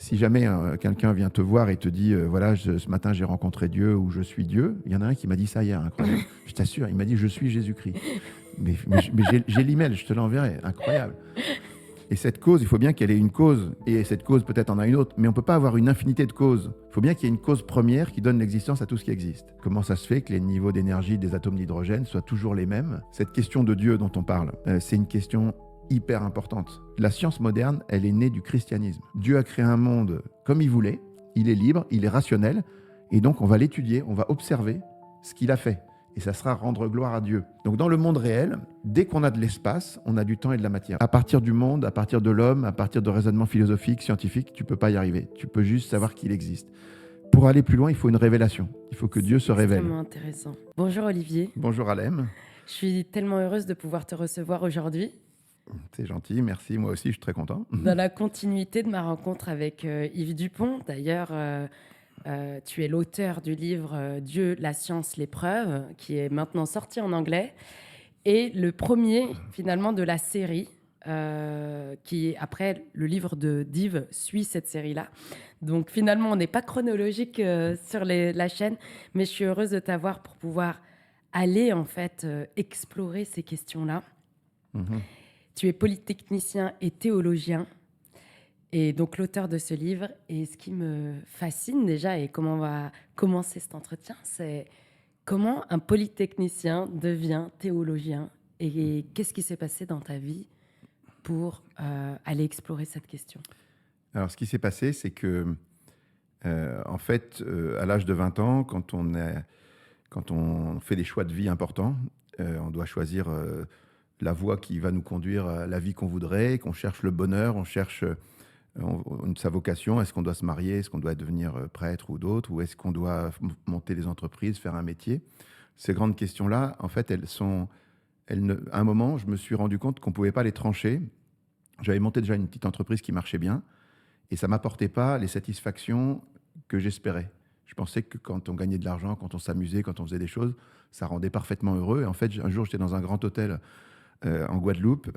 Si jamais quelqu'un vient te voir et te dit voilà, ce matin j'ai rencontré Dieu ou je suis Dieu, il y en a un qui m'a dit ça hier, incroyable. Je t'assure, il m'a dit je suis Jésus-Christ. Mais j'ai l'email, je te l'enverrai, incroyable. Et cette cause, il faut bien qu'elle ait une cause, et cette cause peut-être en a une autre, mais on ne peut pas avoir une infinité de causes. Il faut bien qu'il y ait une cause première qui donne l'existence à tout ce qui existe. Comment ça se fait que les niveaux d'énergie des atomes d'hydrogène soient toujours les mêmes? Cette question de Dieu dont on parle, c'est une question hyper importante. La science moderne, elle est née du christianisme. Dieu a créé un monde comme il voulait, il est libre, il est rationnel, et donc on va l'étudier, on va observer ce qu'il a fait. Et ça sera rendre gloire à Dieu. Donc dans le monde réel, dès qu'on a de l'espace, on a du temps et de la matière. À partir du monde, à partir de l'homme, à partir de raisonnements philosophiques, scientifiques, tu ne peux pas y arriver. Tu peux juste savoir qu'il existe. Pour aller plus loin, il faut une révélation. Il faut que Dieu se révèle. C'est extrêmement intéressant. Bonjour Olivier. Bonjour Alem. Je suis tellement heureuse de pouvoir te recevoir aujourd'hui. C'est gentil, merci. Moi aussi, je suis très content. Dans la continuité de ma rencontre avec Yves Dupont, d'ailleurs, tu es l'auteur du livre Dieu, la science, les preuves, qui est maintenant sorti en anglais, et le premier finalement de la série, qui est après le livre d'Yves suit cette série-là. Donc finalement, on n'est pas chronologique sur la chaîne, mais je suis heureuse de t'avoir pour pouvoir aller en fait explorer ces questions-là. Tu es polytechnicien et théologien, et donc l'auteur de ce livre. Et ce qui me fascine déjà, et comment on va commencer cet entretien, c'est comment un polytechnicien devient théologien, et qu'est-ce qui s'est passé dans ta vie pour aller explorer cette question? Alors, ce qui s'est passé, c'est que, en fait, à l'âge de 20 ans, quand on fait des choix de vie importants, on doit choisir la voie qui va nous conduire à la vie qu'on voudrait, qu'on cherche le bonheur, on cherche sa vocation. Est-ce qu'on doit se marier? Est-ce qu'on doit devenir prêtre ou d'autres? Ou est-ce qu'on doit monter des entreprises, faire un métier? Ces grandes questions-là, en fait, à un moment, je me suis rendu compte qu'on ne pouvait pas les trancher. J'avais monté déjà une petite entreprise qui marchait bien et ça ne m'apportait pas les satisfactions que j'espérais. Je pensais que quand on gagnait de l'argent, quand on s'amusait, quand on faisait des choses, ça rendait parfaitement heureux. Et en fait, un jour, j'étais dans un grand hôtel en Guadeloupe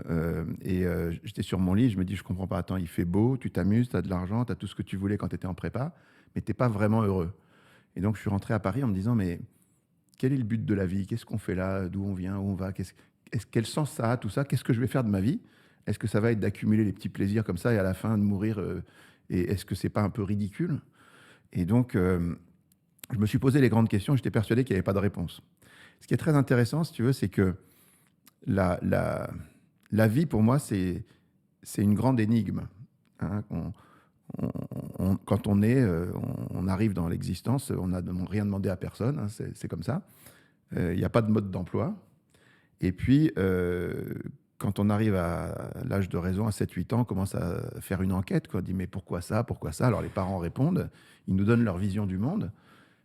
et j'étais sur mon lit, je me dis, je comprends pas, attends, il fait beau, tu t'amuses, tu as de l'argent, tu as tout ce que tu voulais quand tu étais en prépa, mais tu n'es pas vraiment heureux. Et donc, je suis rentré à Paris en me disant, mais quel est le but de la vie? Qu'est-ce qu'on fait là? D'où on vient? Où on va? Quel sens ça a, tout ça? Qu'est-ce que je vais faire de ma vie? Est-ce que ça va être d'accumuler les petits plaisirs comme ça et à la fin de mourir et est-ce que c'est pas un peu ridicule? Et donc, je me suis posé les grandes questions et j'étais persuadé qu'il n'y avait pas de réponse. Ce qui est très intéressant, si tu veux, c'est que la vie, pour moi, c'est une grande énigme. Hein. Quand on est, on arrive dans l'existence, on n'a rien demandé à personne, hein, c'est comme ça. Il n'y a pas de mode d'emploi. Et puis, quand on arrive à l'âge de raison, à 7-8 ans, on commence à faire une enquête. On dit, mais pourquoi ça? Pourquoi ça? Alors les parents répondent, ils nous donnent leur vision du monde.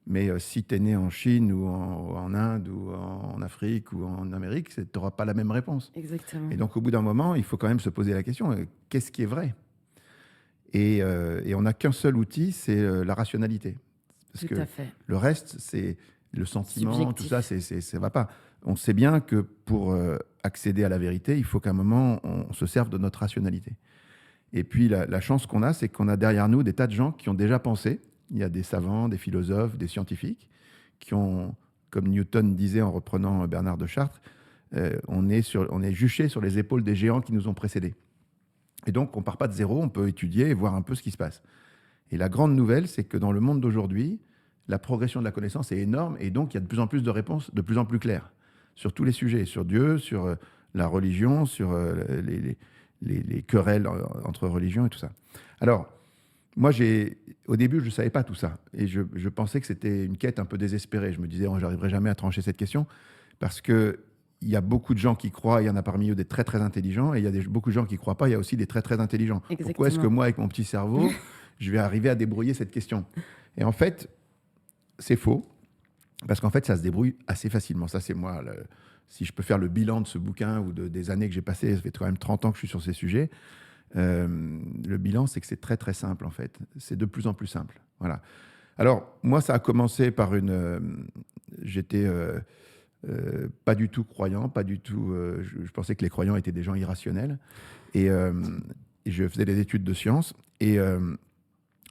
Mais si tu es né en Chine ou en Inde ou en Afrique ou en Amérique, tu n'auras pas la même réponse. Exactement. Et donc, au bout d'un moment, il faut quand même se poser la question, qu'est-ce qui est vrai? Et on n'a qu'un seul outil, c'est la rationalité. Parce Tout que à fait. le reste, c'est le sentiment, Subjectif. tout ça, ça va pas. On sait bien que pour accéder à la vérité, il faut qu'à un moment, on se serve de notre rationalité. Et puis, la chance qu'on a, c'est qu'on a derrière nous des tas de gens qui ont déjà pensé. Il y a des savants, des philosophes, des scientifiques qui ont, comme Newton disait en reprenant Bernard de Chartres, on est juché sur les épaules des géants qui nous ont précédés. Et donc, on ne part pas de zéro, on peut étudier et voir un peu ce qui se passe. Et la grande nouvelle, c'est que dans le monde d'aujourd'hui, la progression de la connaissance est énorme et donc il y a de plus en plus de réponses de plus en plus claires sur tous les sujets, sur Dieu, sur la religion, sur les querelles entre religions et tout ça. Alors, moi, au début, je ne savais pas tout ça. Et je pensais que c'était une quête un peu désespérée. Je me disais, oh, j'arriverai jamais à trancher cette question. Parce qu'il y a beaucoup de gens qui croient, il y en a parmi eux des très, très intelligents. Et il y a beaucoup de gens qui ne croient pas, il y a aussi des très, très intelligents. Exactement. Pourquoi est-ce que moi, avec mon petit cerveau, je vais arriver à débrouiller cette question? Et en fait, c'est faux. Parce qu'en fait, ça se débrouille assez facilement. Ça, c'est moi. Si je peux faire le bilan de ce bouquin ou des années que j'ai passées, ça fait quand même 30 ans que je suis sur ces sujets. Le bilan, c'est que c'est très, très simple, en fait. C'est de plus en plus simple. Voilà. Alors, moi, ça a commencé par j'étais pas du tout croyant, pas du tout... je pensais que les croyants étaient des gens irrationnels. Et je faisais des études de sciences. Et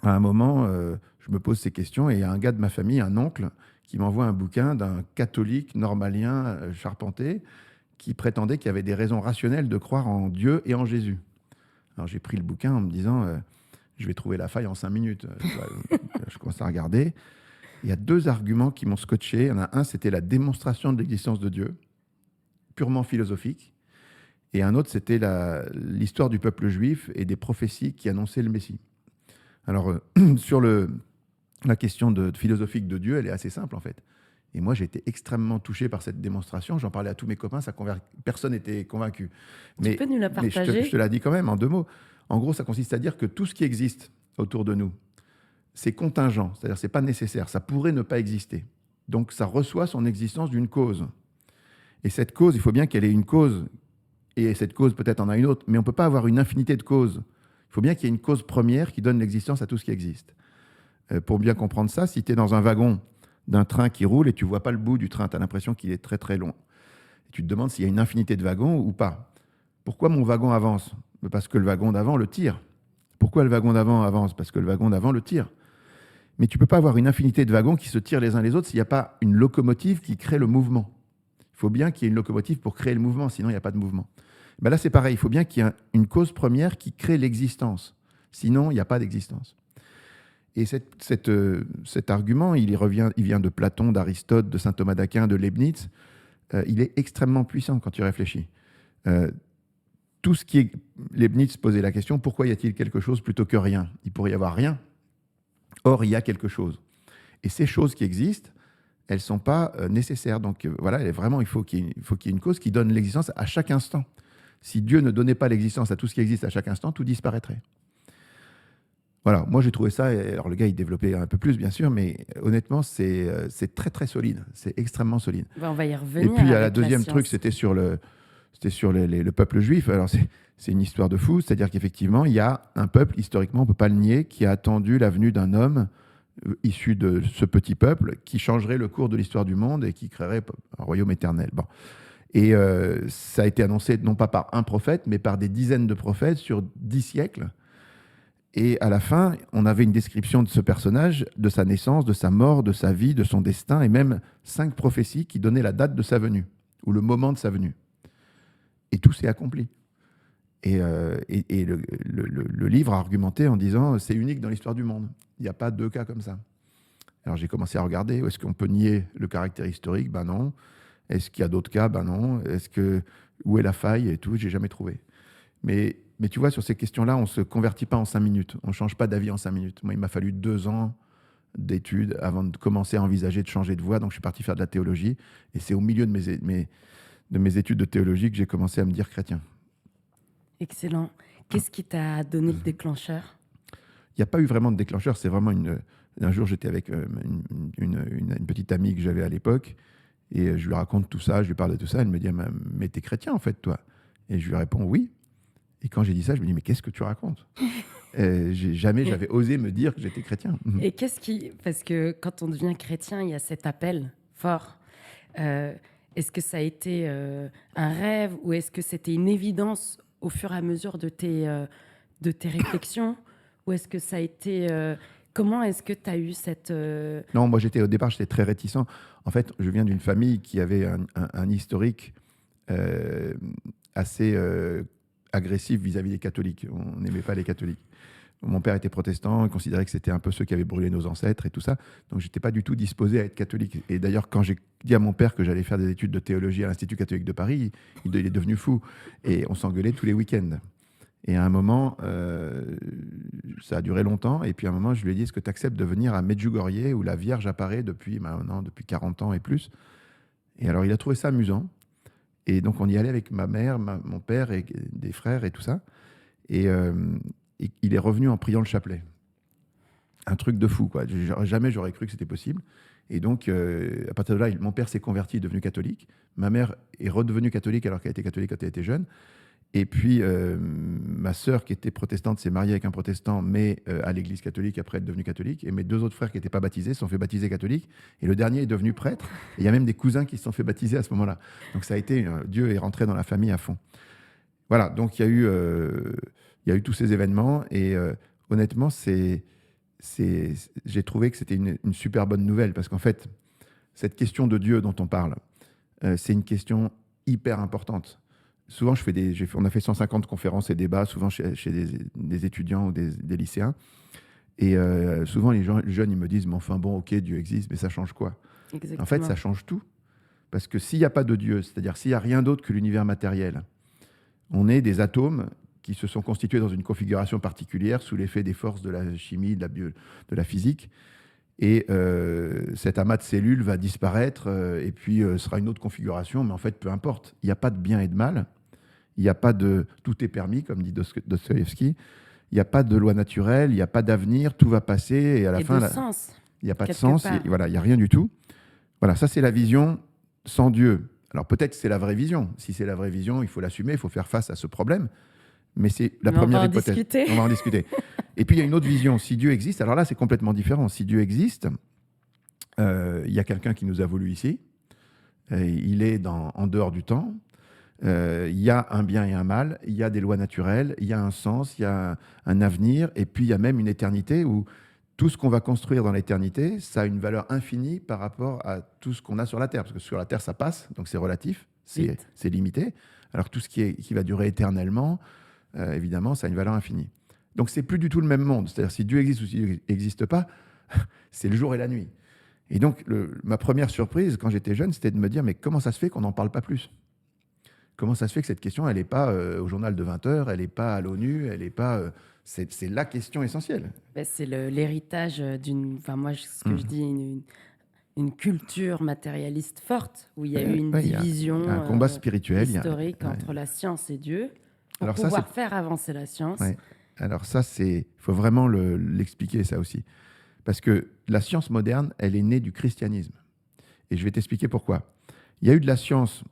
à un moment, je me pose ces questions et il y a un gars de ma famille, un oncle, qui m'envoie un bouquin d'un catholique normalien charpenté qui prétendait qu'il y avait des raisons rationnelles de croire en Dieu et en Jésus. Alors j'ai pris le bouquin en me disant, je vais trouver la faille en 5 minutes. Je commence à regarder. Il y a 2 arguments qui m'ont scotché. Il y en a un, c'était la démonstration de l'existence de Dieu, purement philosophique. Et un autre, c'était l'histoire du peuple juif et des prophéties qui annonçaient le Messie. Alors, sur la question philosophique de Dieu, elle est assez simple en fait. Et moi, j'ai été extrêmement touché par cette démonstration. J'en parlais à tous mes copains, personne n'était convaincu. Tu peux nous la mais partager? je te la dis quand même en 2 mots. En gros, ça consiste à dire que tout ce qui existe autour de nous, c'est contingent, c'est-à-dire c'est pas nécessaire, ça pourrait ne pas exister. Donc ça reçoit son existence d'une cause. Et cette cause, il faut bien qu'elle ait une cause, et cette cause peut-être en a une autre, mais on ne peut pas avoir une infinité de causes. Il faut bien qu'il y ait une cause première qui donne l'existence à tout ce qui existe. Pour bien comprendre ça, si tu es dans un wagon d'un train qui roule et tu ne vois pas le bout du train, tu as l'impression qu'il est très très long. Et tu te demandes s'il y a une infinité de wagons ou pas. Pourquoi mon wagon avance? Parce que le wagon d'avant le tire. Pourquoi le wagon d'avant avance? Parce que le wagon d'avant le tire. Mais tu ne peux pas avoir une infinité de wagons qui se tirent les uns les autres s'il n'y a pas une locomotive qui crée le mouvement. Il faut bien qu'il y ait une locomotive pour créer le mouvement, sinon il n'y a pas de mouvement. Ben là, c'est pareil, il faut bien qu'il y ait une cause première qui crée l'existence. Sinon, il n'y a pas d'existence. Et cet argument, il vient de Platon, d'Aristote, de saint Thomas d'Aquin, de Leibniz. Il est extrêmement puissant quand tu réfléchis. Tout ce qui est... Leibniz posait la question, pourquoi y a-t-il quelque chose plutôt que rien? Il pourrait y avoir rien. Or, il y a quelque chose. Et ces choses qui existent, elles ne sont pas nécessaires. Donc voilà, vraiment, il faut qu'il y ait une cause qui donne l'existence à chaque instant. Si Dieu ne donnait pas l'existence à tout ce qui existe à chaque instant, tout disparaîtrait. Voilà, moi j'ai trouvé ça, alors le gars il développait un peu plus bien sûr, mais honnêtement c'est très très solide, c'est extrêmement solide. On va y revenir. Et puis la deuxième truc, c'était sur le peuple juif. Alors c'est une histoire de fou, c'est-à-dire qu'effectivement il y a un peuple, historiquement on ne peut pas le nier, qui a attendu la venue d'un homme issu de ce petit peuple qui changerait le cours de l'histoire du monde et qui créerait un royaume éternel. Bon. Et ça a été annoncé non pas par un prophète, mais par des dizaines de prophètes sur 10 siècles. Et à la fin, on avait une description de ce personnage, de sa naissance, de sa mort, de sa vie, de son destin, et même 5 prophéties qui donnaient la date de sa venue, ou le moment de sa venue. Et tout s'est accompli. Et le livre a argumenté en disant c'est unique dans l'histoire du monde. Il n'y a pas 2 cas comme ça. Alors j'ai commencé à regarder, est-ce qu'on peut nier le caractère historique? Ben non. Est-ce qu'il y a d'autres cas? Ben non. Où est la faille et tout? J'ai jamais trouvé. Mais tu vois, sur ces questions-là, on ne se convertit pas en 5 minutes. On ne change pas d'avis en 5 minutes. Moi, il m'a fallu 2 ans d'études avant de commencer à envisager de changer de voie. Donc, je suis parti faire de la théologie. Et c'est au milieu de mes études de théologie que j'ai commencé à me dire chrétien. Excellent. Qu'est-ce qui t'a donné le déclencheur? Il n'y a pas eu vraiment de déclencheur. C'est vraiment un jour, j'étais avec une petite amie que j'avais à l'époque. Et je lui raconte tout ça, je lui parle de tout ça. Elle me dit « Mais t'es chrétien, en fait, toi ?» Et je lui réponds « Oui. » Et quand j'ai dit ça, je me dis, mais qu'est-ce que tu racontes? Jamais j'avais osé me dire que j'étais chrétien. Et parce que quand on devient chrétien, il y a cet appel fort. Est-ce que ça a été un rêve ou est-ce que c'était une évidence au fur et à mesure de tes réflexions? Ou est-ce que ça a été... comment est-ce que tu as eu cette... Non, moi au départ, j'étais très réticent. En fait, je viens d'une famille qui avait un historique assez... agressif vis-à-vis des catholiques. On n'aimait pas les catholiques. Mon père était protestant, il considérait que c'était un peu ceux qui avaient brûlé nos ancêtres et tout ça. Donc, je n'étais pas du tout disposé à être catholique. Et d'ailleurs, quand j'ai dit à mon père que j'allais faire des études de théologie à l'Institut catholique de Paris, il est devenu fou. Et on s'engueulait tous les week-ends. Et à un moment, ça a duré longtemps. Et puis à un moment, je lui ai dit, est-ce que tu acceptes de venir à Medjugorje, où la Vierge apparaît depuis 40 ans et plus? Et alors, il a trouvé ça amusant. Et donc, on y allait avec ma mère, mon père et des frères et tout ça. Et il est revenu en priant le chapelet. Un truc de fou, quoi. Jamais j'aurais cru que c'était possible. Et donc, à partir de là, mon père s'est converti, est devenu catholique. Ma mère est redevenue catholique alors qu'elle était catholique quand elle était jeune. Et puis, ma sœur, qui était protestante, s'est mariée avec un protestant, mais à l'église catholique, après être devenue catholique. Et mes 2 autres frères qui n'étaient pas baptisés se sont fait baptiser catholiques. Et le dernier est devenu prêtre. Et il y a même des cousins qui se sont fait baptiser à ce moment-là. Donc ça a été, Dieu est rentré dans la famille à fond. Voilà, donc il y a eu tous ces événements. Et honnêtement, c'est j'ai trouvé que c'était une super bonne nouvelle parce qu'en fait, cette question de Dieu dont on parle, c'est une question hyper importante. Souvent, on a fait 150 conférences et débats, souvent chez des étudiants ou des lycéens. Et souvent, les jeunes, ils me disent, mais enfin bon, ok, Dieu existe, mais ça change quoi? En fait, ça change tout. Parce que s'il n'y a pas de Dieu, c'est-à-dire s'il n'y a rien d'autre que l'univers matériel, on est des atomes qui se sont constitués dans une configuration particulière sous l'effet des forces de la chimie, de la physique. Et cet amas de cellules va disparaître et puis sera une autre configuration, mais en fait, peu importe. Il n'y a pas de bien et de mal. Il n'y a pas de tout est permis, comme dit Dostoïevski. Il n'y a pas de loi naturelle, il n'y a pas d'avenir, tout va passer et à la fin, sens, il n'y a pas de sens, voilà, il n'y a rien du tout. Voilà, ça c'est la vision sans Dieu. Alors peut-être que c'est la vraie vision. Si c'est la vraie vision, il faut l'assumer, il faut faire face à ce problème. Mais c'est la première hypothèse. On va en discuter. Et puis il y a une autre vision. Si Dieu existe, alors là c'est complètement différent. Si Dieu existe, il y a quelqu'un qui nous a voulu ici. Il est en dehors du temps. Il y a un bien et un mal, il y a des lois naturelles, il y a un sens, il y a un avenir, et puis il y a même une éternité où tout ce qu'on va construire dans l'éternité, ça a une valeur infinie par rapport à tout ce qu'on a sur la Terre. Parce que sur la Terre, ça passe, donc c'est relatif, c'est limité. Alors tout ce qui va durer éternellement, évidemment, ça a une valeur infinie. Donc c'est plus du tout le même monde. C'est-à-dire si Dieu existe ou s'il n'existe pas, c'est le jour et la nuit. Et donc ma première surprise quand j'étais jeune, c'était de me dire, mais comment ça se fait qu'on n'en parle pas plus ? Comment ça se fait que cette question, elle n'est pas au journal de 20 heures, elle n'est pas à l'ONU, elle n'est pas... c'est la question essentielle. C'est l'héritage d'une... Enfin, moi, ce que je dis, une culture matérialiste forte, où il y a eu une division un combat spirituel, historique entre la science et Dieu, pour pouvoir faire avancer la science. Ouais. Alors ça, il faut vraiment l'expliquer, ça aussi. Parce que la science moderne, elle est née du christianisme. Et je vais t'expliquer pourquoi. Il y a eu de la science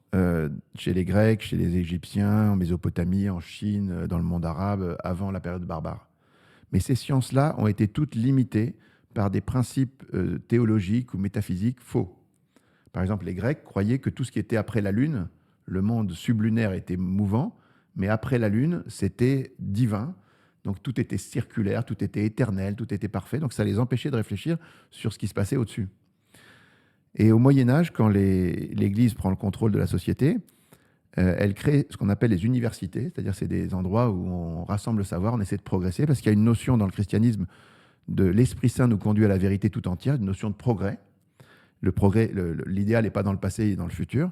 chez les Grecs, chez les Égyptiens, en Mésopotamie, en Chine, dans le monde arabe, avant la période barbare. Mais ces sciences-là ont été toutes limitées par des principes théologiques ou métaphysiques faux. Par exemple, les Grecs croyaient que tout ce qui était après la Lune, le monde sublunaire était mouvant, mais après la Lune, c'était divin. Donc tout était circulaire, tout était éternel, tout était parfait. Donc ça les empêchait de réfléchir sur ce qui se passait au-dessus. Et au Moyen-Âge, quand l'Église prend le contrôle de la société, elle crée ce qu'on appelle les universités, c'est-à-dire c'est des endroits où on rassemble le savoir, on essaie de progresser, parce qu'il y a une notion dans le christianisme de l'Esprit Saint nous conduit à la vérité tout entière, une notion de progrès. Le progrès, l'idéal n'est pas dans le passé, il est dans le futur.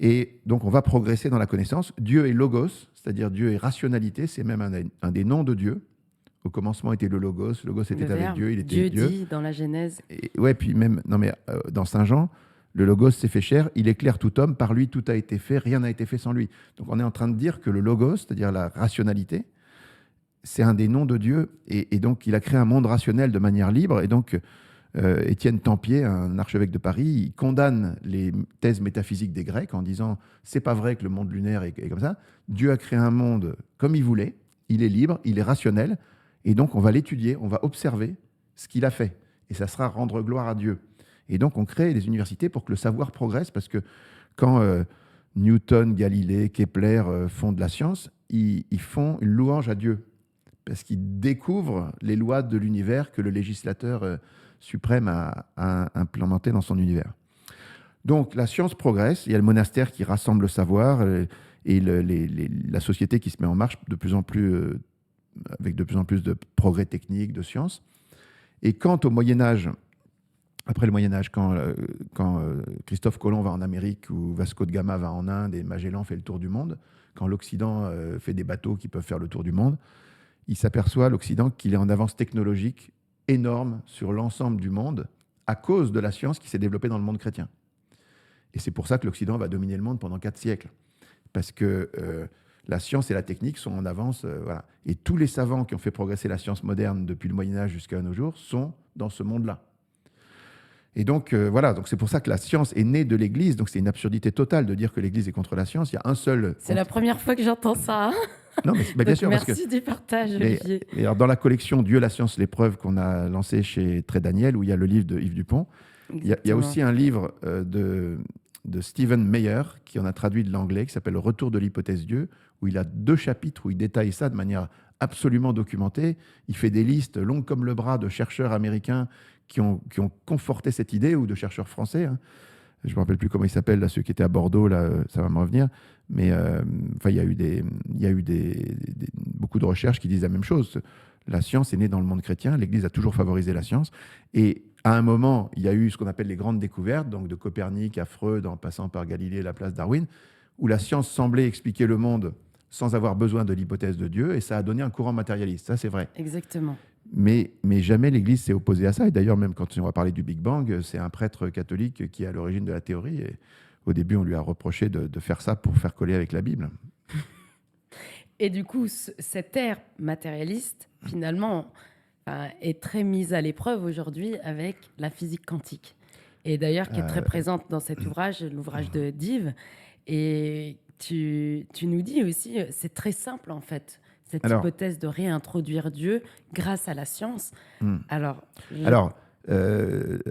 Et donc on va progresser dans la connaissance. Dieu est logos, c'est-à-dire Dieu est rationalité, c'est même un des noms de Dieu. Au commencement était le Logos était avec Dieu, il était Dieu. Dieu dit dans la Genèse. Puis même, dans Saint Jean, le Logos s'est fait chair, il éclaire tout homme, par lui tout a été fait, rien n'a été fait sans lui. Donc on est en train de dire que le Logos, c'est-à-dire la rationalité, c'est un des noms de Dieu, et donc il a créé un monde rationnel de manière libre, et donc Étienne Tempier, un archevêque de Paris, il condamne les thèses métaphysiques des Grecs en disant « c'est pas vrai que le monde lunaire est comme ça, Dieu a créé un monde comme il voulait, il est libre, il est rationnel, et donc, on va l'étudier, on va observer ce qu'il a fait. Et ça sera rendre gloire à Dieu. Et donc, on crée des universités pour que le savoir progresse, parce que quand Newton, Galilée, Kepler font de la science, ils font une louange à Dieu, parce qu'ils découvrent les lois de l'univers que le législateur suprême a implémentées dans son univers. Donc, la science progresse, il y a le monastère qui rassemble le savoir, et la société qui se met en marche de plus en plus... avec de plus en plus de progrès techniques, de sciences. Et quand au Moyen-Âge, après le Moyen-Âge, quand Christophe Colomb va en Amérique ou Vasco de Gama va en Inde et Magellan fait le tour du monde, quand l'Occident fait des bateaux qui peuvent faire le tour du monde, il s'aperçoit, l'Occident, qu'il est en avance technologique énorme sur l'ensemble du monde à cause de la science qui s'est développée dans le monde chrétien. Et c'est pour ça que l'Occident va dominer le monde pendant 4 siècles. Parce que... la science et la technique sont en avance. Voilà. Et tous les savants qui ont fait progresser la science moderne depuis le Moyen-Âge jusqu'à nos jours sont dans ce monde-là. Et donc, voilà. Donc, c'est pour ça que la science est née de l'Église. Donc, c'est une absurdité totale de dire que l'Église est contre la science. Il y a un seul... C'est la première fois que j'entends ça. Non, mais bien sûr. Merci du partage, Olivier. Et alors, dans la collection Dieu, la science, l'épreuve qu'on a lancée chez Très Daniel, où il y a le livre de Yves Dupont, il y a aussi un livre de Stephen Meyer, qui en a traduit de l'anglais, qui s'appelle « Le retour de l'hypothèse Dieu », où il a 2 chapitres où il détaille ça de manière absolument documentés. Il fait des listes longues comme le bras de chercheurs américains qui ont conforté cette idée, ou de chercheurs français. Hein. Je ne me rappelle plus comment ils s'appellent, là, ceux qui étaient à Bordeaux, là, ça va me revenir. Mais il y a eu beaucoup de recherches qui disent la même chose. La science est née dans le monde chrétien, l'Église a toujours favorisé la science. Et à un moment, il y a eu ce qu'on appelle les grandes découvertes, donc de Copernic à Freud, en passant par Galilée, Laplace, Darwin, où la science semblait expliquer le monde sans avoir besoin de l'hypothèse de Dieu, et ça a donné un courant matérialiste. Ça, c'est vrai. Exactement. Mais jamais l'Église s'est opposée à ça. Et d'ailleurs, même quand on va parler du Big Bang, c'est un prêtre catholique qui est à l'origine de la théorie. Et au début, on lui a reproché de faire ça pour faire coller avec la Bible. Et du coup, cette ère matérialiste, finalement, est très mise à l'épreuve aujourd'hui avec la physique quantique. Et d'ailleurs, qui est très présente dans cet ouvrage, l'ouvrage de Dives. Et tu nous dis aussi, c'est très simple en fait, cette hypothèse de réintroduire Dieu grâce à la science. Alors,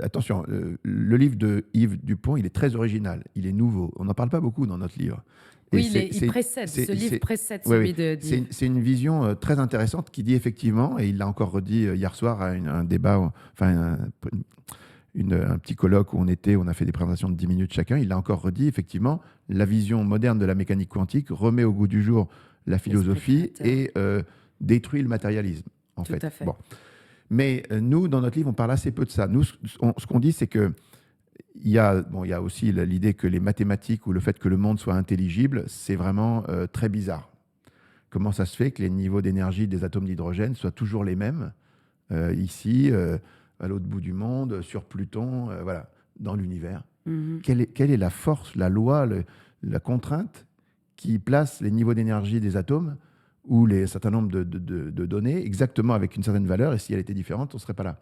attention, le livre de Yves Dupont, il est très original, il est nouveau. On n'en parle pas beaucoup dans notre livre. Et oui, ce livre précède celui de Dives. C'est une vision très intéressante qui dit effectivement, et il l'a encore redit hier soir à un débat, un petit colloque où on a fait des présentations de 10 minutes chacun, il l'a encore redit, effectivement, la vision moderne de la mécanique quantique remet au goût du jour la philosophie et détruit le matérialisme, en fait. Tout à fait. Bon. Mais nous, dans notre livre, on parle assez peu de ça. Nous, ce qu'on dit, c'est que il y a aussi l'idée que les mathématiques ou le fait que le monde soit intelligible, c'est vraiment très bizarre. Comment ça se fait que les niveaux d'énergie des atomes d'hydrogène soient toujours les mêmes ici, à l'autre bout du monde, sur Pluton, voilà, dans l'univers. Quelle est la force, la loi, la contrainte qui place les niveaux d'énergie des atomes ou un certain nombre de données exactement avec une certaine valeur, et si elle était différente, on ne serait pas là.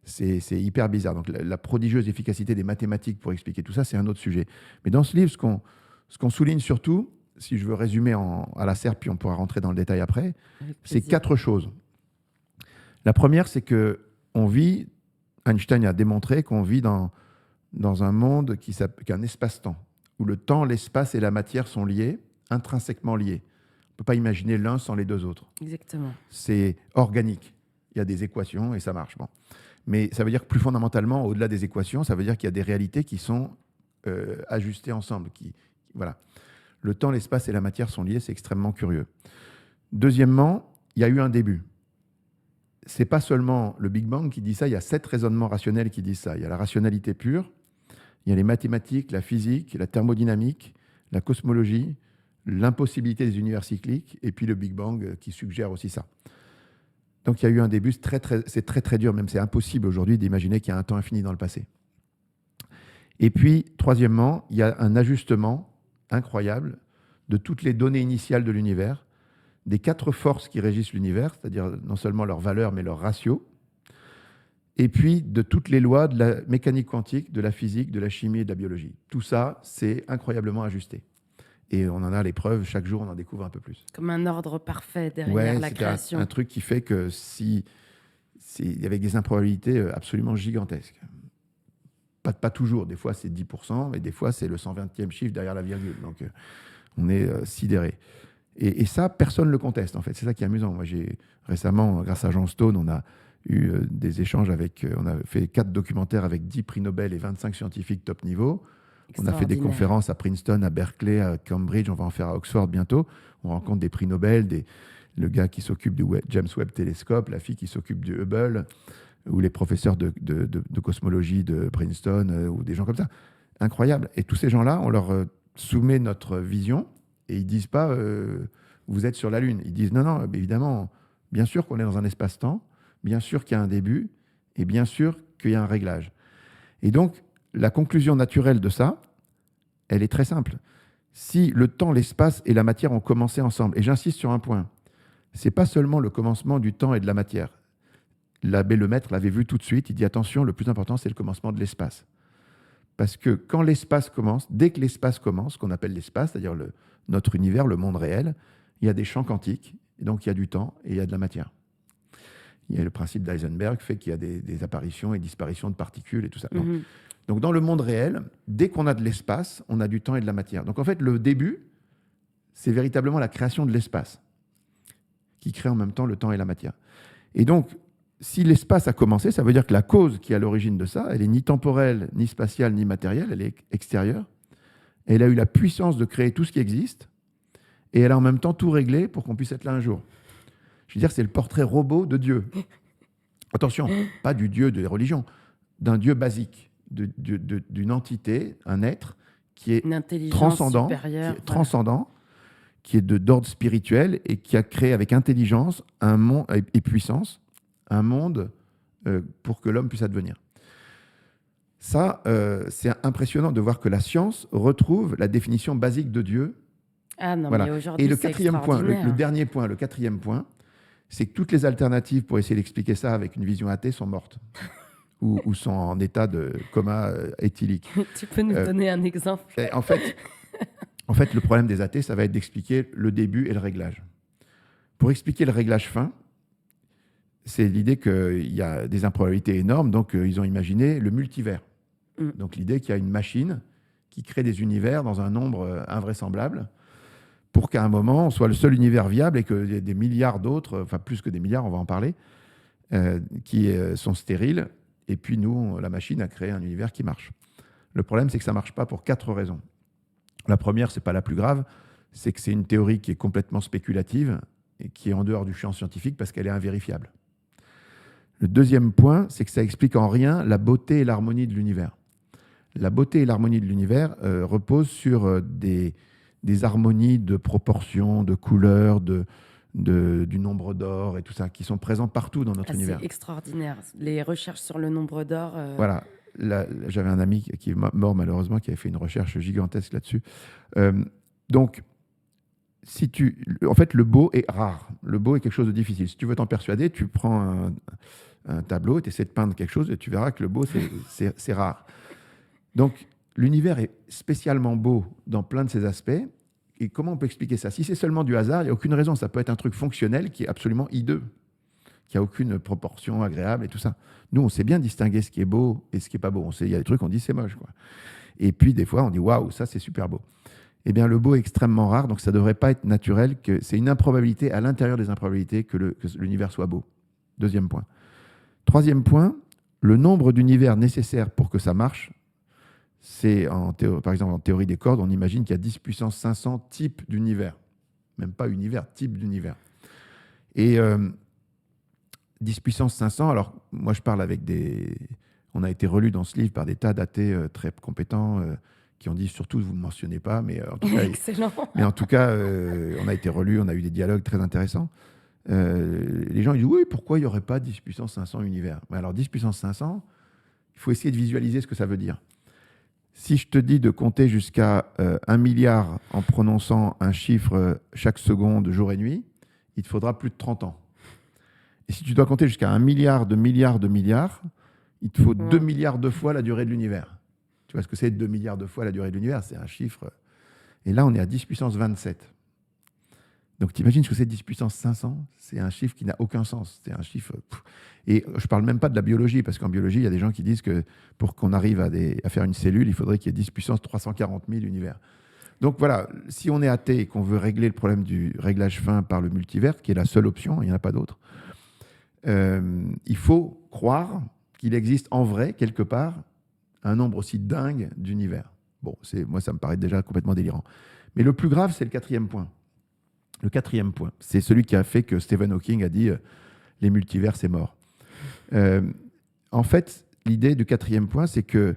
C'est hyper bizarre. Donc la prodigieuse efficacité des mathématiques pour expliquer tout ça, c'est un autre sujet. Mais dans ce livre, ce qu'on souligne surtout, si je veux résumer à la serpe, puis on pourra rentrer dans le détail après, c'est 4 choses. La première, c'est que Einstein a démontré qu'on vit dans un monde qui est un espace-temps, où le temps, l'espace et la matière sont liés, intrinsèquement liés. On ne peut pas imaginer l'un sans les deux autres. Exactement. C'est organique. Il y a des équations et ça marche. Bon. Mais ça veut dire que plus fondamentalement, au-delà des équations, ça veut dire qu'il y a des réalités qui sont ajustées ensemble. Voilà. Le temps, l'espace et la matière sont liés, c'est extrêmement curieux. Deuxièmement, il y a eu un début. Ce n'est pas seulement le Big Bang qui dit ça, il y a 7 raisonnements rationnels qui disent ça. Il y a la rationalité pure, il y a les mathématiques, la physique, la thermodynamique, la cosmologie, l'impossibilité des univers cycliques, et puis le Big Bang qui suggère aussi ça. Donc il y a eu un début, c'est très dur, même c'est impossible aujourd'hui d'imaginer qu'il y a un temps infini dans le passé. Et puis, troisièmement, il y a un ajustement incroyable de toutes les données initiales de l'univers, des 4 forces qui régissent l'univers, c'est-à-dire non seulement leurs valeurs, mais leurs ratios, et puis de toutes les lois de la mécanique quantique, de la physique, de la chimie et de la biologie. Tout ça, c'est incroyablement ajusté. Et on en a les preuves, chaque jour on en découvre un peu plus. Comme un ordre parfait derrière la création. Un truc qui fait que avec des improbabilités absolument gigantesques. Pas toujours, des fois c'est 10%, et des fois c'est le 120e chiffre derrière la virgule. Donc on est sidéré. Et ça, personne ne le conteste, en fait. C'est ça qui est amusant. Moi, récemment, grâce à Jean Stone, on a eu des échanges on a fait 4 documentaires avec 10 prix Nobel et 25 scientifiques top niveau. On a fait des conférences à Princeton, à Berkeley, à Cambridge. On va en faire à Oxford bientôt. On rencontre des prix Nobel, le gars qui s'occupe du James Webb Telescope, la fille qui s'occupe du Hubble, ou les professeurs de cosmologie de Princeton, ou des gens comme ça. Incroyable. Et tous ces gens-là, on leur soumet notre vision, et ils ne disent pas vous êtes sur la Lune. Ils disent non, évidemment, bien sûr qu'on est dans un espace-temps, bien sûr qu'il y a un début, et bien sûr qu'il y a un réglage. Et donc, la conclusion naturelle de ça, elle est très simple. Si le temps, l'espace et la matière ont commencé ensemble, et j'insiste sur un point, ce n'est pas seulement le commencement du temps et de la matière. L'abbé Lemaître l'avait vu tout de suite, il dit attention, le plus important, c'est le commencement de l'espace. Parce que quand l'espace commence, dès que l'espace commence, ce qu'on appelle l'espace, c'est-à-dire notre univers, le monde réel, il y a des champs quantiques, et donc il y a du temps et il y a de la matière. Il y a le principe d'Heisenberg fait qu'il y a des apparitions et disparitions de particules et tout ça. Donc dans le monde réel, dès qu'on a de l'espace, on a du temps et de la matière. Donc en fait, le début, c'est véritablement la création de l'espace, qui crée en même temps le temps et la matière. Et donc, si l'espace a commencé, ça veut dire que la cause qui est à l'origine de ça, elle est ni temporelle, ni spatiale, ni matérielle, elle est extérieure. Elle a eu la puissance de créer tout ce qui existe, et elle a en même temps tout réglé pour qu'on puisse être là un jour. Je veux dire, c'est le portrait robot de Dieu. Attention, pas du Dieu des religions, d'un Dieu basique, d'une entité, un être qui est transcendant, qui est d'ordre spirituel et qui a créé avec intelligence un monde, et puissance un monde pour que l'homme puisse advenir. Ça, c'est impressionnant de voir que la science retrouve la définition basique de Dieu. Ah non, voilà. Mais aujourd'hui, et le quatrième point, le dernier point, le quatrième point, c'est que toutes les alternatives pour essayer d'expliquer ça avec une vision athée sont mortes ou sont en état de coma éthylique. Tu peux nous donner un exemple? En fait, le problème des athées, ça va être d'expliquer le début et le réglage. Pour expliquer le réglage fin, c'est l'idée qu'il y a des improbabilités énormes, donc ils ont imaginé le multivers. Donc l'idée qu'il y a une machine qui crée des univers dans un nombre invraisemblable pour qu'à un moment, on soit le seul univers viable et qu'il y ait des milliards d'autres, enfin plus que des milliards, on va en parler, qui sont stériles. Et puis nous, la machine a créé un univers qui marche. Le problème, c'est que ça ne marche pas pour 4 raisons. La première, ce n'est pas la plus grave, c'est que c'est une théorie qui est complètement spéculative et qui est en dehors du champ scientifique parce qu'elle est invérifiable. Le deuxième point, c'est que ça explique en rien la beauté et l'harmonie de l'univers. La beauté et l'harmonie de l'univers reposent sur des harmonies de proportions, de couleurs, du nombre d'or et tout ça, qui sont présents partout dans notre univers. C'est extraordinaire. Les recherches sur le nombre d'or... Voilà. J'avais un ami qui est mort malheureusement, qui avait fait une recherche gigantesque là-dessus. Donc, en fait, le beau est rare. Le beau est quelque chose de difficile. Si tu veux t'en persuader, tu prends un tableau, tu essaies de peindre quelque chose et tu verras que le beau, c'est rare. Donc, l'univers est spécialement beau dans plein de ses aspects. Et comment on peut expliquer ça? Si c'est seulement du hasard, il n'y a aucune raison. Ça peut être un truc fonctionnel qui est absolument hideux, qui n'a aucune proportion agréable et tout ça. Nous, on sait bien distinguer ce qui est beau et ce qui n'est pas beau. Il y a des trucs, on dit c'est moche, quoi. Et puis, des fois, on dit waouh, ça, c'est super beau. Eh bien, le beau est extrêmement rare, donc ça ne devrait pas être naturel. C'est une improbabilité à l'intérieur des improbabilités que l'univers soit beau. Deuxième point. Troisième point, le nombre d'univers nécessaires pour que ça marche, c'est, par exemple, en théorie des cordes, on imagine qu'il y a 10 puissance 500 types d'univers. Même pas univers, types d'univers. Et 10 puissance 500, alors moi je parle avec on a été relu dans ce livre par des tas d'athées très compétents qui ont dit surtout vous ne le mentionnez pas, mais en tout cas, excellent. Mais en tout cas on a été relus, on a eu des dialogues très intéressants. Les gens ils disent oui, pourquoi il n'y aurait pas 10 puissance 500 univers? Alors 10 puissance 500, il faut essayer de visualiser ce que ça veut dire. Si je te dis de compter jusqu'à 1 milliard en prononçant un chiffre chaque seconde, jour et nuit, il te faudra plus de 30 ans. Et si tu dois compter jusqu'à 1 milliard de milliards de milliards, il te faut 2 milliards de fois la durée de l'univers. Tu vois ce que c'est 2 milliards de fois la durée de l'univers? C'est un chiffre. Et là, on est à 10 puissance 27. Donc, tu imagines ce que c'est 10 puissance 500? C'est un chiffre qui n'a aucun sens. C'est un chiffre... Et je ne parle même pas de la biologie, parce qu'en biologie, il y a des gens qui disent que pour qu'on arrive à faire une cellule, il faudrait qu'il y ait 10 puissance 340 000 univers. Donc voilà, si on est athée et qu'on veut régler le problème du réglage fin par le multivers, qui est la seule option, il n'y en a pas d'autre, il faut croire qu'il existe en vrai, quelque part, un nombre aussi dingue d'univers. Bon, moi, ça me paraît déjà complètement délirant. Mais le plus grave, c'est le quatrième point. Le quatrième point, c'est celui qui a fait que Stephen Hawking a dit les multivers, c'est mort. En fait, l'idée du quatrième point, c'est que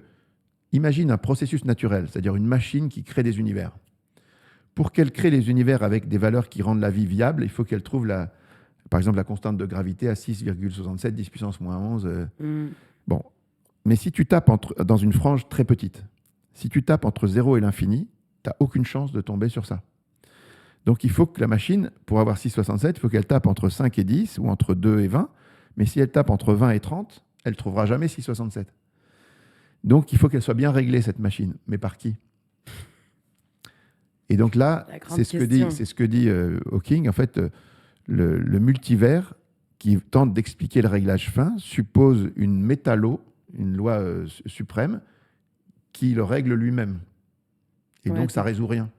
imagine un processus naturel, c'est-à-dire une machine qui crée des univers. Pour qu'elle crée les univers avec des valeurs qui rendent la vie viable, il faut qu'elle trouve, par exemple, la constante de gravité à 6,67, 10 puissance moins 11. Bon. Mais si tu tapes dans une frange très petite, si tu tapes entre 0 et l'infini, tu n'as aucune chance de tomber sur ça. Donc, il faut que la machine, pour avoir 6,67, il faut qu'elle tape entre 5 et 10 ou entre 2 et 20. Mais si elle tape entre 20 et 30, elle ne trouvera jamais 6,67. Donc, il faut qu'elle soit bien réglée, cette machine. Mais par qui? Et donc là, c'est ce que dit Hawking. En fait, le multivers, qui tente d'expliquer le réglage fin, suppose une métallo, une loi suprême, qui le règle lui-même. Et donc, ça ne résout rien.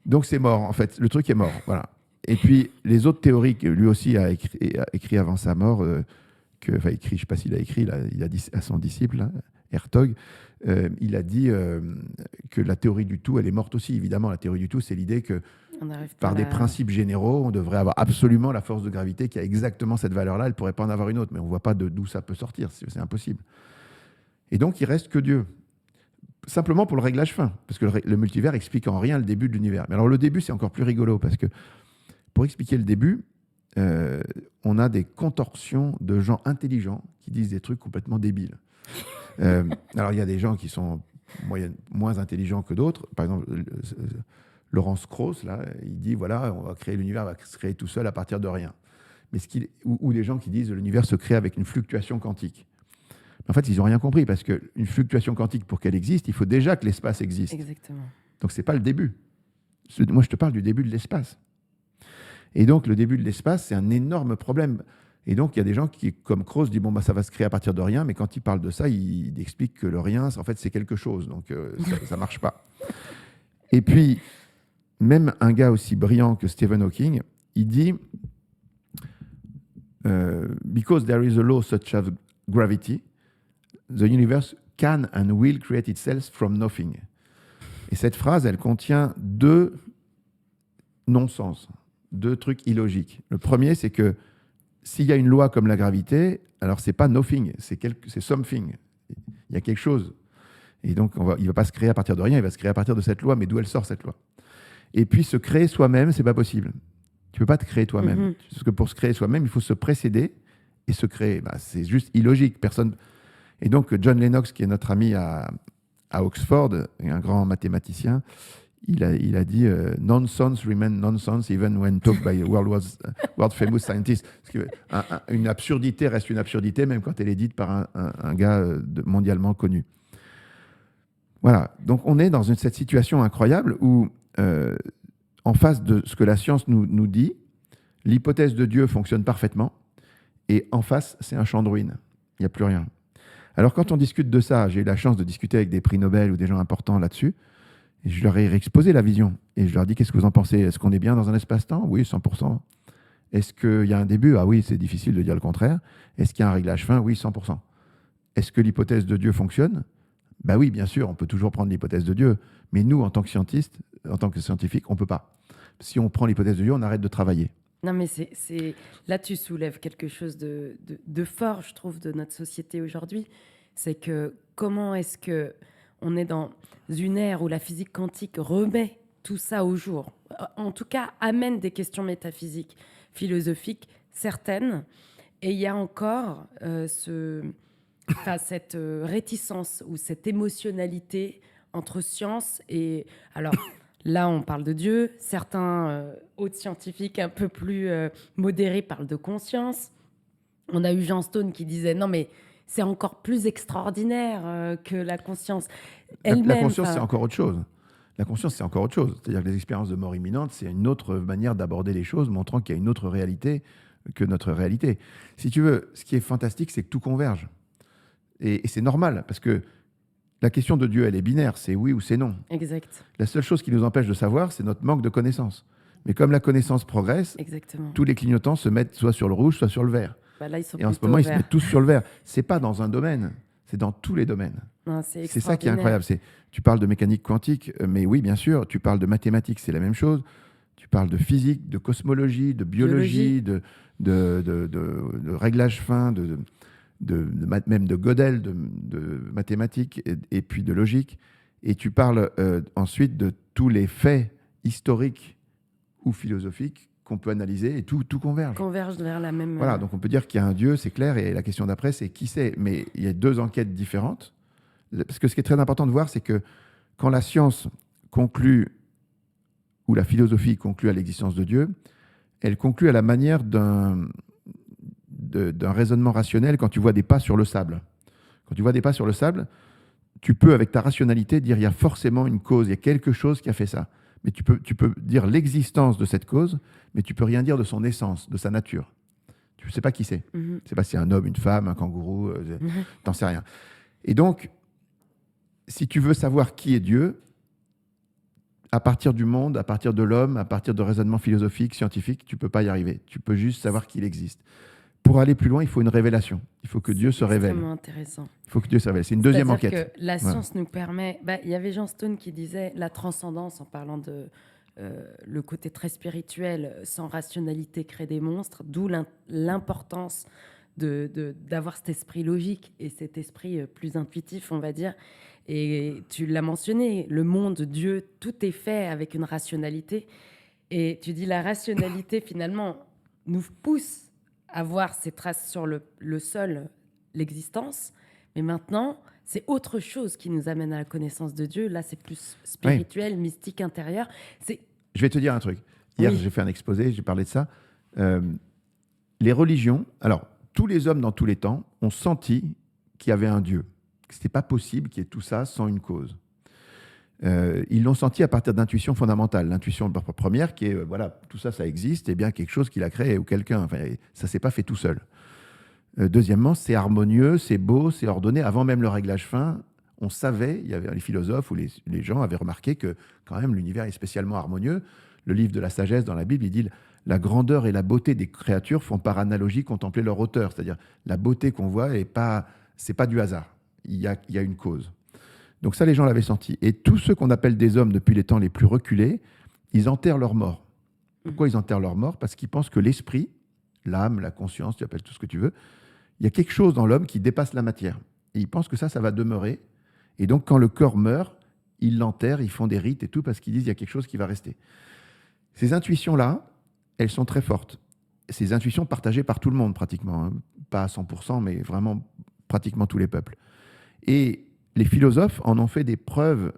Donc, c'est mort, en fait. Le truc est mort. Voilà. Et puis, les autres théories que lui aussi a écrit avant sa mort, je ne sais pas s'il a écrit, il a dit à son disciple, là, Hertog, il a dit que la théorie du tout, elle est morte aussi. Évidemment, la théorie du tout, c'est l'idée que par des principes généraux, on devrait avoir absolument la force de gravité qui a exactement cette valeur-là. Elle ne pourrait pas en avoir une autre, mais on ne voit pas d'où ça peut sortir. C'est impossible. Et donc, il reste que Dieu. Simplement pour le réglage fin, parce que le multivers explique en rien le début de l'univers. Mais alors, le début, c'est encore plus rigolo, parce que pour expliquer le début, on a des contorsions de gens intelligents qui disent des trucs complètement débiles. Alors, il y a des gens qui sont moins intelligents que d'autres. Par exemple, Lawrence Krauss, là, il dit, voilà, on va créer l'univers, va se créer tout seul à partir de rien. Mais ou des gens qui disent, l'univers se crée avec une fluctuation quantique. Mais en fait, ils n'ont rien compris, parce qu'une fluctuation quantique, pour qu'elle existe, il faut déjà que l'espace existe. Exactement. Donc, ce n'est pas le début. Moi, je te parle du début de l'espace. Et donc, le début de l'espace, c'est un énorme problème. Et donc, il y a des gens qui, comme Krauss, disent bon, ça va se créer à partir de rien, mais quand il parle de ça, il explique que le rien, en fait, c'est quelque chose. Donc, ça ne marche pas. Et puis, même un gars aussi brillant que Stephen Hawking, il dit because there is a law such as gravity, the universe can and will create itself from nothing. Et cette phrase, elle contient deux non-sens. Deux trucs illogiques. Le premier, c'est que s'il y a une loi comme la gravité, alors c'est pas nothing, c'est something. Il y a quelque chose. Et donc, il ne va pas se créer à partir de rien, il va se créer à partir de cette loi, mais d'où elle sort cette loi? Et puis, se créer soi-même, c'est pas possible. Tu peux pas te créer toi-même. Parce que pour se créer soi-même, il faut se précéder et se créer. C'est juste illogique. Personne. Et donc, John Lennox, qui est notre ami à Oxford, un grand mathématicien, il a dit nonsense remain nonsense even when talked by world famous scientists. Une absurdité reste une absurdité même quand elle est dite par un gars mondialement connu. Voilà. Donc on est dans cette situation incroyable où, en face de ce que la science nous dit, l'hypothèse de Dieu fonctionne parfaitement et en face, c'est un champ de ruines. Il n'y a plus rien. Alors quand on discute de ça, j'ai eu la chance de discuter avec des prix Nobel ou des gens importants là-dessus. Et je leur ai exposé la vision. Et je leur ai dit, qu'est-ce que vous en pensez? Est-ce qu'on est bien dans un espace-temps? Oui, 100%. Est-ce qu'il y a un début? Ah oui, c'est difficile de dire le contraire. Est-ce qu'il y a un réglage fin? Oui, 100%. Est-ce que l'hypothèse de Dieu fonctionne? Ben oui, bien sûr, on peut toujours prendre l'hypothèse de Dieu. Mais nous, en tant que scientifiques, on ne peut pas. Si on prend l'hypothèse de Dieu, on arrête de travailler. Non, mais là, tu soulèves quelque chose de fort, je trouve, de notre société aujourd'hui. C'est que comment est-ce que on est dans une ère où la physique quantique remet tout ça au jour, en tout cas amène des questions métaphysiques, philosophiques, certaines, et il y a encore cette réticence ou cette émotionnalité entre science et... Alors là, on parle de Dieu, certains autres scientifiques un peu plus modérés parlent de conscience. On a eu Jean Stone qui disait non mais c'est encore plus extraordinaire que la conscience elle-même. La conscience, c'est encore autre chose. La conscience, c'est encore autre chose. C'est-à-dire que les expériences de mort imminente, c'est une autre manière d'aborder les choses, montrant qu'il y a une autre réalité que notre réalité. Si tu veux, ce qui est fantastique, c'est que tout converge. Et c'est normal, parce que la question de Dieu, elle est binaire, c'est oui ou c'est non. Exact. La seule chose qui nous empêche de savoir, c'est notre manque de connaissance. Mais comme la connaissance progresse, tous les clignotants se mettent soit sur le rouge, soit sur le vert. Là, ils sont et en ce moment, ils se mettent tous sur le vert. C'est pas dans un domaine, c'est dans tous les domaines. C'est ça qui est incroyable. Tu parles de mécanique quantique, mais oui, bien sûr, tu parles de mathématiques, c'est la même chose. Tu parles de physique, de cosmologie, de biologie, de réglage fin, même de Gödel, de mathématiques et puis de logique. Et tu parles ensuite de tous les faits historiques ou philosophiques qu'on peut analyser et tout converge. Converge vers la même... Voilà, donc on peut dire qu'il y a un Dieu, c'est clair, et la question d'après, c'est qui c'est. Mais il y a deux enquêtes différentes. Parce que ce qui est très important de voir, c'est que quand la science conclut, ou la philosophie conclut à l'existence de Dieu, elle conclut à la manière d'un raisonnement rationnel quand tu vois des pas sur le sable. Quand tu vois des pas sur le sable, tu peux, avec ta rationalité, dire il y a forcément une cause, il y a quelque chose qui a fait ça. Mais tu peux dire l'existence de cette cause, mais tu peux rien dire de son essence, de sa nature. Tu ne sais pas qui c'est. Tu ne sais pas si c'est un homme, une femme, un kangourou, t'en sais rien. Et donc, si tu veux savoir qui est Dieu, à partir du monde, à partir de l'homme, à partir de raisonnements philosophiques, scientifiques, tu ne peux pas y arriver. Tu peux juste savoir qu'il existe. Pour aller plus loin, il faut une révélation. Il faut que Dieu se révèle. C'est extrêmement intéressant. Il faut que Dieu se révèle. C'est une deuxième C'est-à-dire enquête. que la science nous permet... Il y avait Jean Stone qui disait la transcendance, en parlant de le côté très spirituel, sans rationalité crée des monstres, d'où l'importance d'avoir cet esprit logique et cet esprit plus intuitif, on va dire. Et tu l'as mentionné, le monde, Dieu, tout est fait avec une rationalité. Et tu dis la rationalité, finalement, nous pousse à voir ces traces sur le sol, l'existence. Mais maintenant, c'est autre chose qui nous amène à la connaissance de Dieu. Là, c'est plus spirituel, mystique, intérieur. Je vais te dire un truc. Hier, j'ai fait un exposé, j'ai parlé de ça. Les religions, alors, tous les hommes dans tous les temps ont senti qu'il y avait un Dieu. Que ce n'était pas possible qu'il y ait tout ça sans une cause. Ils l'ont senti à partir d'intuitions fondamentales. L'intuition première qui est, voilà, tout ça, ça existe, et bien quelque chose qu'il a créé ou quelqu'un. Enfin, ça ne s'est pas fait tout seul. Deuxièmement, c'est harmonieux, c'est beau, c'est ordonné. Avant même le réglage fin, on savait, il y avait les philosophes ou les gens avaient remarqué que quand même l'univers est spécialement harmonieux. Le livre de la sagesse dans la Bible, il dit la grandeur et la beauté des créatures font par analogie contempler leur auteur. C'est-à-dire la beauté qu'on voit, c'est pas du hasard. Il y a une cause. Donc ça, les gens l'avaient senti. Et tous ceux qu'on appelle des hommes depuis les temps les plus reculés, ils enterrent leur mort. Pourquoi ils enterrent leur mort? Parce qu'ils pensent que l'esprit, l'âme, la conscience, tu appelles tout ce que tu veux, il y a quelque chose dans l'homme qui dépasse la matière. Et ils pensent que ça va demeurer. Et donc, quand le corps meurt, ils l'enterrent, ils font des rites et tout, parce qu'ils disent qu'il y a quelque chose qui va rester. Ces intuitions-là, elles sont très fortes. Ces intuitions partagées par tout le monde, pratiquement. Hein. Pas à 100%, mais vraiment pratiquement tous les peuples. Et les philosophes en ont fait des preuves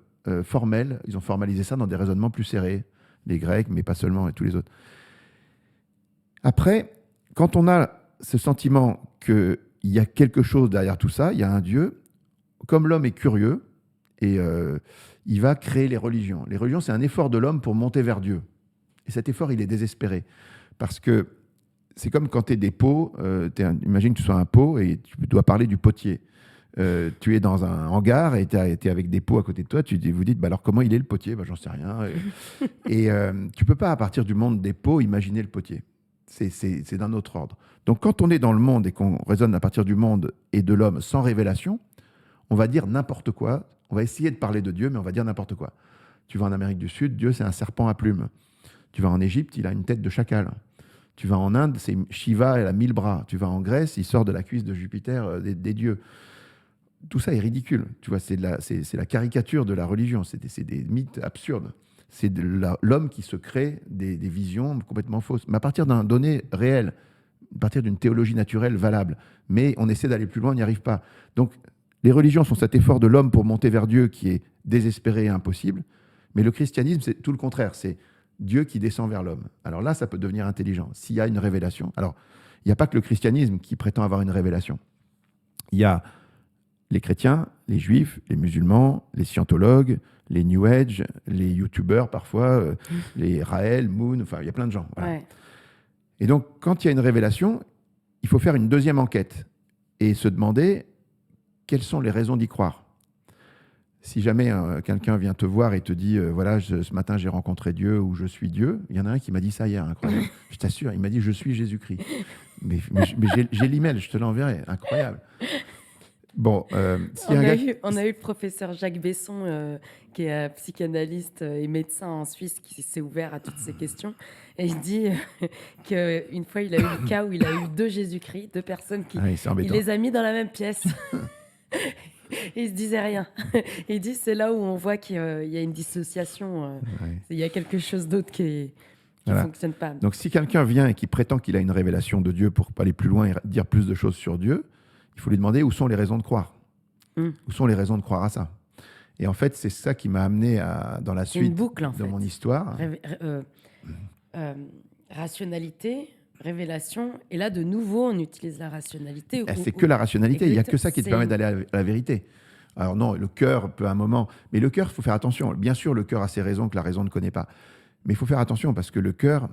formelles. Ils ont formalisé ça dans des raisonnements plus serrés. Les Grecs, mais pas seulement, et tous les autres. Après, quand on a ce sentiment qu'il y a quelque chose derrière tout ça, il y a un Dieu, comme l'homme est curieux, et il va créer les religions. Les religions, c'est un effort de l'homme pour monter vers Dieu. Et cet effort, il est désespéré. Parce que c'est comme quand tu es des pots, imagine que tu sois un pot et tu dois parler du potier. Tu es dans un hangar et tu es avec des pots à côté de toi, vous dites, alors comment il est le potier? J'en sais rien. Et tu ne peux pas, à partir du monde des pots, imaginer le potier. C'est d'un autre ordre. Donc quand on est dans le monde et qu'on raisonne à partir du monde et de l'homme sans révélation, on va dire n'importe quoi. On va essayer de parler de Dieu, mais on va dire n'importe quoi. Tu vas en Amérique du Sud, Dieu, c'est un serpent à plumes. Tu vas en Égypte, il a une tête de chacal. Tu vas en Inde, c'est Shiva, elle a 1000 bras. Tu vas en Grèce, il sort de la cuisse de Jupiter, des dieux. Tout ça est ridicule. Tu vois, c'est la caricature de la religion. C'est des mythes absurdes. C'est l'homme qui se crée des visions complètement fausses. Mais à partir d'un donné réel, à partir d'une théologie naturelle valable. Mais on essaie d'aller plus loin, on n'y arrive pas. Donc, les religions sont cet effort de l'homme pour monter vers Dieu qui est désespéré et impossible. Mais le christianisme, c'est tout le contraire. C'est Dieu qui descend vers l'homme. Alors là, ça peut devenir intelligent. S'il y a une révélation. Alors, il n'y a pas que le christianisme qui prétend avoir une révélation. Il y a les chrétiens, les juifs, les musulmans, les scientologues, les New Age, les youtubeurs parfois, les Raël, Moon, enfin, il y a plein de gens. Voilà. Ouais. Et donc, quand il y a une révélation, il faut faire une deuxième enquête et se demander quelles sont les raisons d'y croire. Si jamais quelqu'un vient te voir et te dit voilà, ce matin j'ai rencontré Dieu ou je suis Dieu, il y en a un qui m'a dit ça hier, incroyable. Je t'assure, il m'a dit je suis Jésus-Christ. Mais j'ai l'email, je te l'enverrai, incroyable. Bon, on a eu le professeur Jacques Besson, qui est psychanalyste et médecin en Suisse, qui s'est ouvert à toutes ces questions. Et il dit qu'une fois, il a eu le cas où il a eu 2 Jésus-Christ, 2 personnes qui... il les a mis dans la même pièce. Et il se disait rien. Et il dit c'est là où on voit qu'il y a une dissociation. Il y a quelque chose d'autre qui ne fonctionne pas. Donc si quelqu'un vient et qui prétend qu'il a une révélation de Dieu pour aller plus loin et dire plus de choses sur Dieu, il faut lui demander où sont les raisons de croire. Où sont les raisons de croire à ça? Et en fait, c'est ça qui m'a amené dans la suite de mon histoire. Rationalité, révélation. Et là, de nouveau, on utilise la rationalité. C'est que la rationalité. Il n'y a que ça qui te permet d'aller à la vérité. Alors non, le cœur peut à un moment... Mais le cœur, il faut faire attention. Bien sûr, le cœur a ses raisons que la raison ne connaît pas. Mais il faut faire attention parce que le cœur,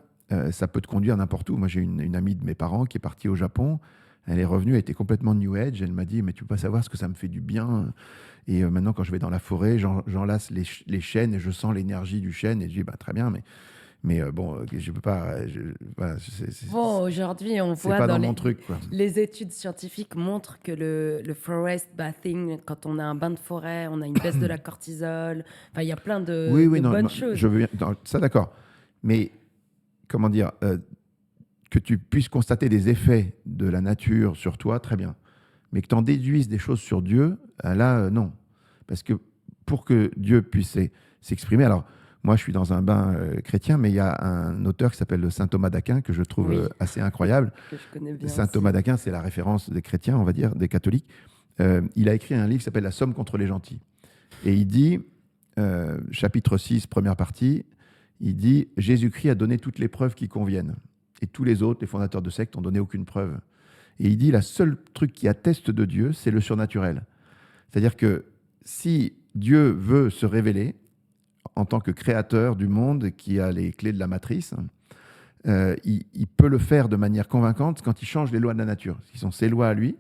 ça peut te conduire n'importe où. Moi, j'ai une amie de mes parents qui est partie au Japon. Elle est revenue, elle était complètement New Age. Elle m'a dit, mais tu peux pas savoir ce que ça me fait du bien. Et maintenant, quand je vais dans la forêt, j'enlace les chênes et je sens l'énergie du chêne. Et je dis, bah, très bien, mais bon, je peux pas. Voilà, Bon, aujourd'hui, on c'est voit pas dans dans mon truc, quoi. les études scientifiques montrent que le forest bathing, quand on a un bain de forêt, on a une baisse de la cortisol. Enfin, il y a plein Oui, oui, de non, bonnes je choses. veux bien. Non, ça, d'accord. Mais comment dire, que tu puisses constater des effets de la nature sur toi, très bien. Mais que tu en déduises des choses sur Dieu, là, non. Parce que pour que Dieu puisse s'exprimer, alors moi je suis dans un bain chrétien, mais il y a un auteur qui s'appelle Saint Thomas d'Aquin que je trouve Oui, assez incroyable. que je connais bien Saint Thomas aussi. d'Aquin, c'est la référence des chrétiens, on va dire, des catholiques. Il a écrit un livre qui s'appelle La Somme contre les gentils. Et il dit, chapitre 6, première partie, il dit Jésus-Christ a donné toutes les preuves qui conviennent. Et tous les autres, les fondateurs de sectes, n'ont donné aucune preuve. Et il dit la seule truc qui atteste de Dieu, c'est le surnaturel. C'est-à-dire que si Dieu veut se révéler en tant que créateur du monde qui a les clés de la matrice, il peut le faire de manière convaincante quand il change les lois de la nature. Ce sont ses lois à lui,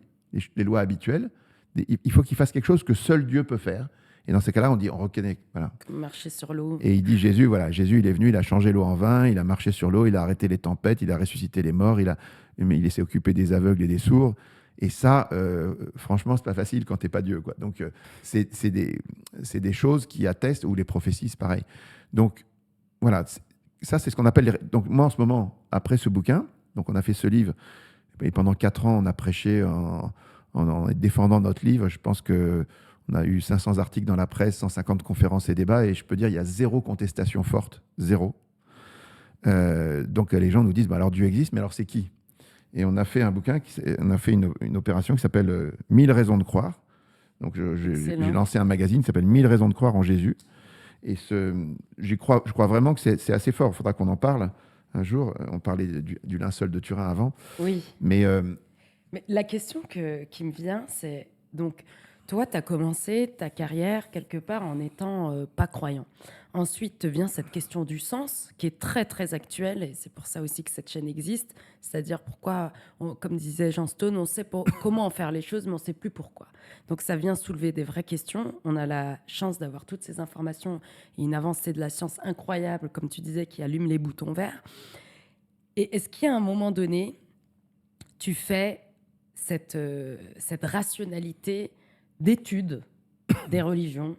les lois habituelles. Il faut qu'il fasse quelque chose que seul Dieu peut faire. Et dans ces cas-là, on reconnaît. Voilà. Marcher sur l'eau. Et il dit Jésus, voilà, Jésus, il est venu, il a changé l'eau en vin, il a marché sur l'eau, il a arrêté les tempêtes, il a ressuscité les morts, il s'est occupé des aveugles et des sourds. Et ça, franchement, c'est pas facile quand t'es pas Dieu, quoi. Donc, c'est des choses qui attestent, ou les prophéties, c'est pareil. Donc, voilà, ça, c'est ce qu'on appelle. Donc, moi, en ce moment, après ce bouquin, donc on a fait ce livre, et pendant 4 ans, on a prêché en défendant notre livre. Je pense que on a eu 500 articles dans la presse, 150 conférences et débats, et je peux dire il y a 0 contestation forte, 0. Donc les gens nous disent, bah, alors Dieu existe, mais alors c'est qui? Et on a fait un bouquin, on a fait une opération qui s'appelle 1000 raisons de croire. Donc j'ai lancé un magazine qui s'appelle 1000 raisons de croire en Jésus. Et je crois vraiment que c'est assez fort. Il faudra qu'on en parle un jour. On parlait du linceul de Turin avant. Oui. Mais la question qui me vient, c'est donc, toi, tu as commencé ta carrière quelque part en étant pas croyant. Ensuite, te vient cette question du sens qui est très, très actuelle et c'est pour ça aussi que cette chaîne existe. C'est-à-dire pourquoi, comme disait Jean Stone, on sait comment en faire les choses, mais on ne sait plus pourquoi. Donc, ça vient soulever des vraies questions. On a la chance d'avoir toutes ces informations et une avancée de la science incroyable, comme tu disais, qui allume les boutons verts. Et est-ce qu'il y a un moment donné, tu fais cette rationalité d'étude des religions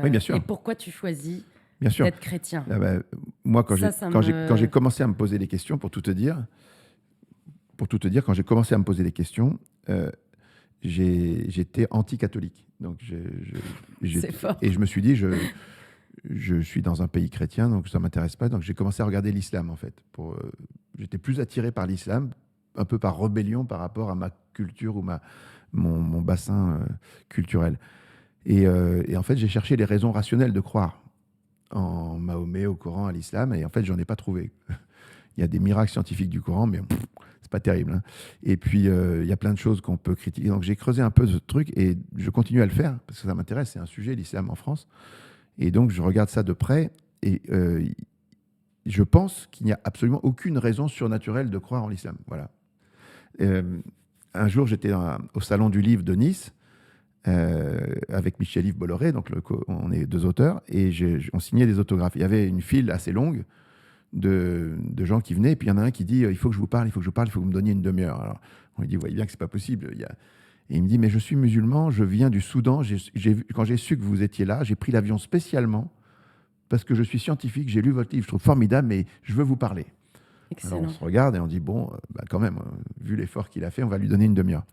oui, bien sûr. et pourquoi tu choisis bien sûr. d'être chrétien. Ah bah, moi, quand j'ai commencé à me poser des questions, pour tout te dire, quand j'ai commencé à me poser des questions, j'étais anti-catholique. Donc C'est fort. Et je me suis dit, je suis dans un pays chrétien, donc ça ne m'intéresse pas. Donc j'ai commencé à regarder l'islam, en fait. J'étais plus attiré par l'islam, un peu par rébellion par rapport à ma culture ou mon bassin culturel. Et en fait, j'ai cherché les raisons rationnelles de croire en Mahomet, au Coran, à l'islam, et en fait, j'en ai pas trouvé. Il y a des miracles scientifiques du Coran, mais c'est pas terrible. Hein. Et puis, il y a plein de choses qu'on peut critiquer. Donc, j'ai creusé un peu ce truc, et je continue à le faire, parce que ça m'intéresse, c'est un sujet, l'islam en France. Et donc, je regarde ça de près, et je pense qu'il n'y a absolument aucune raison surnaturelle de croire en l'islam. Voilà. Un jour, j'étais au Salon du Livre de Nice, avec Michel-Yves Bolloré, donc on est 2 auteurs, et on signait des autographes. Il y avait une file assez longue de gens qui venaient, et puis il y en a un qui dit il faut que je vous parle, il faut que vous me donniez une demi-heure. Alors on lui dit, vous voyez bien que c'est pas possible. Et il me dit, mais je suis musulman, je viens du Soudan, quand j'ai su que vous étiez là, j'ai pris l'avion spécialement parce que je suis scientifique, j'ai lu votre livre, je trouve formidable, mais je veux vous parler. Excellent. Alors on se regarde et on dit, bon, quand même, vu l'effort qu'il a fait, on va lui donner une demi-heure.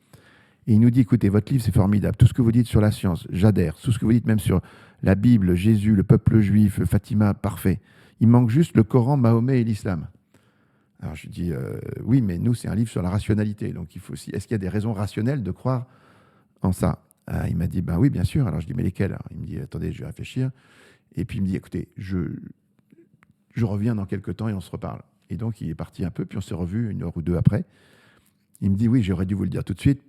Et il nous dit, écoutez, votre livre, c'est formidable. Tout ce que vous dites sur la science, j'adhère. Tout ce que vous dites même sur la Bible, Jésus, le peuple juif, Fatima, parfait. Il manque juste le Coran, Mahomet et l'islam. Alors je dis, oui, mais nous, c'est un livre sur la rationalité. Donc, est-ce qu'il y a des raisons rationnelles de croire en ça? Il m'a dit, ben oui, bien sûr. Alors je dis, mais lesquelles? Alors, il me dit, attendez, je vais réfléchir. Et puis il me dit, écoutez, je reviens dans quelques temps et on se reparle. Et donc, il est parti un peu, puis on s'est revu 1 heure ou 2 après. Il me dit, oui, j'aurais dû vous le dire tout de suite.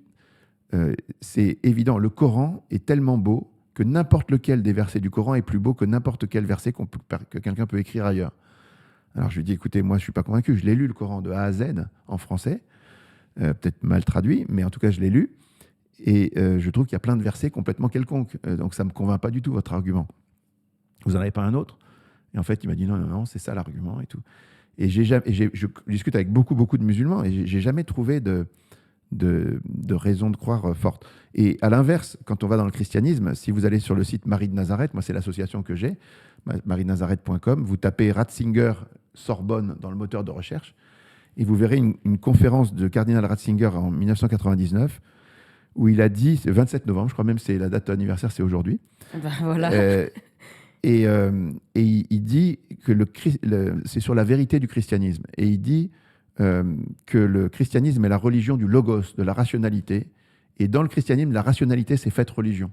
C'est évident, le Coran est tellement beau que n'importe lequel des versets du Coran est plus beau que n'importe quel verset que quelqu'un peut écrire ailleurs. Alors je lui dis, écoutez, moi je ne suis pas convaincu, je l'ai lu le Coran de A à Z en français, peut-être mal traduit, mais en tout cas, je l'ai lu. Et je trouve qu'il y a plein de versets complètement quelconques. Donc, ça ne me convainc pas du tout, votre argument. Vous n'en avez pas un autre? Et en fait, il m'a dit non, non, non, c'est ça l'argument et tout. Et je discute avec beaucoup, beaucoup de musulmans et j'ai jamais trouvé de raison de croire forte. Et à l'inverse, quand on va dans le christianisme, si vous allez sur le site Marie de Nazareth, moi c'est l'association que j'ai, mariedenazareth.com, vous tapez Ratzinger Sorbonne dans le moteur de recherche et vous verrez une conférence de cardinal Ratzinger en 1999 où il a dit, c'est 27 novembre, je crois même c'est la date anniversaire, c'est aujourd'hui. Ben voilà. Et il dit que c'est sur la vérité du christianisme. Et il dit que le christianisme est la religion du logos, de la rationalité. Et dans le christianisme, la rationalité, c'est faite religion.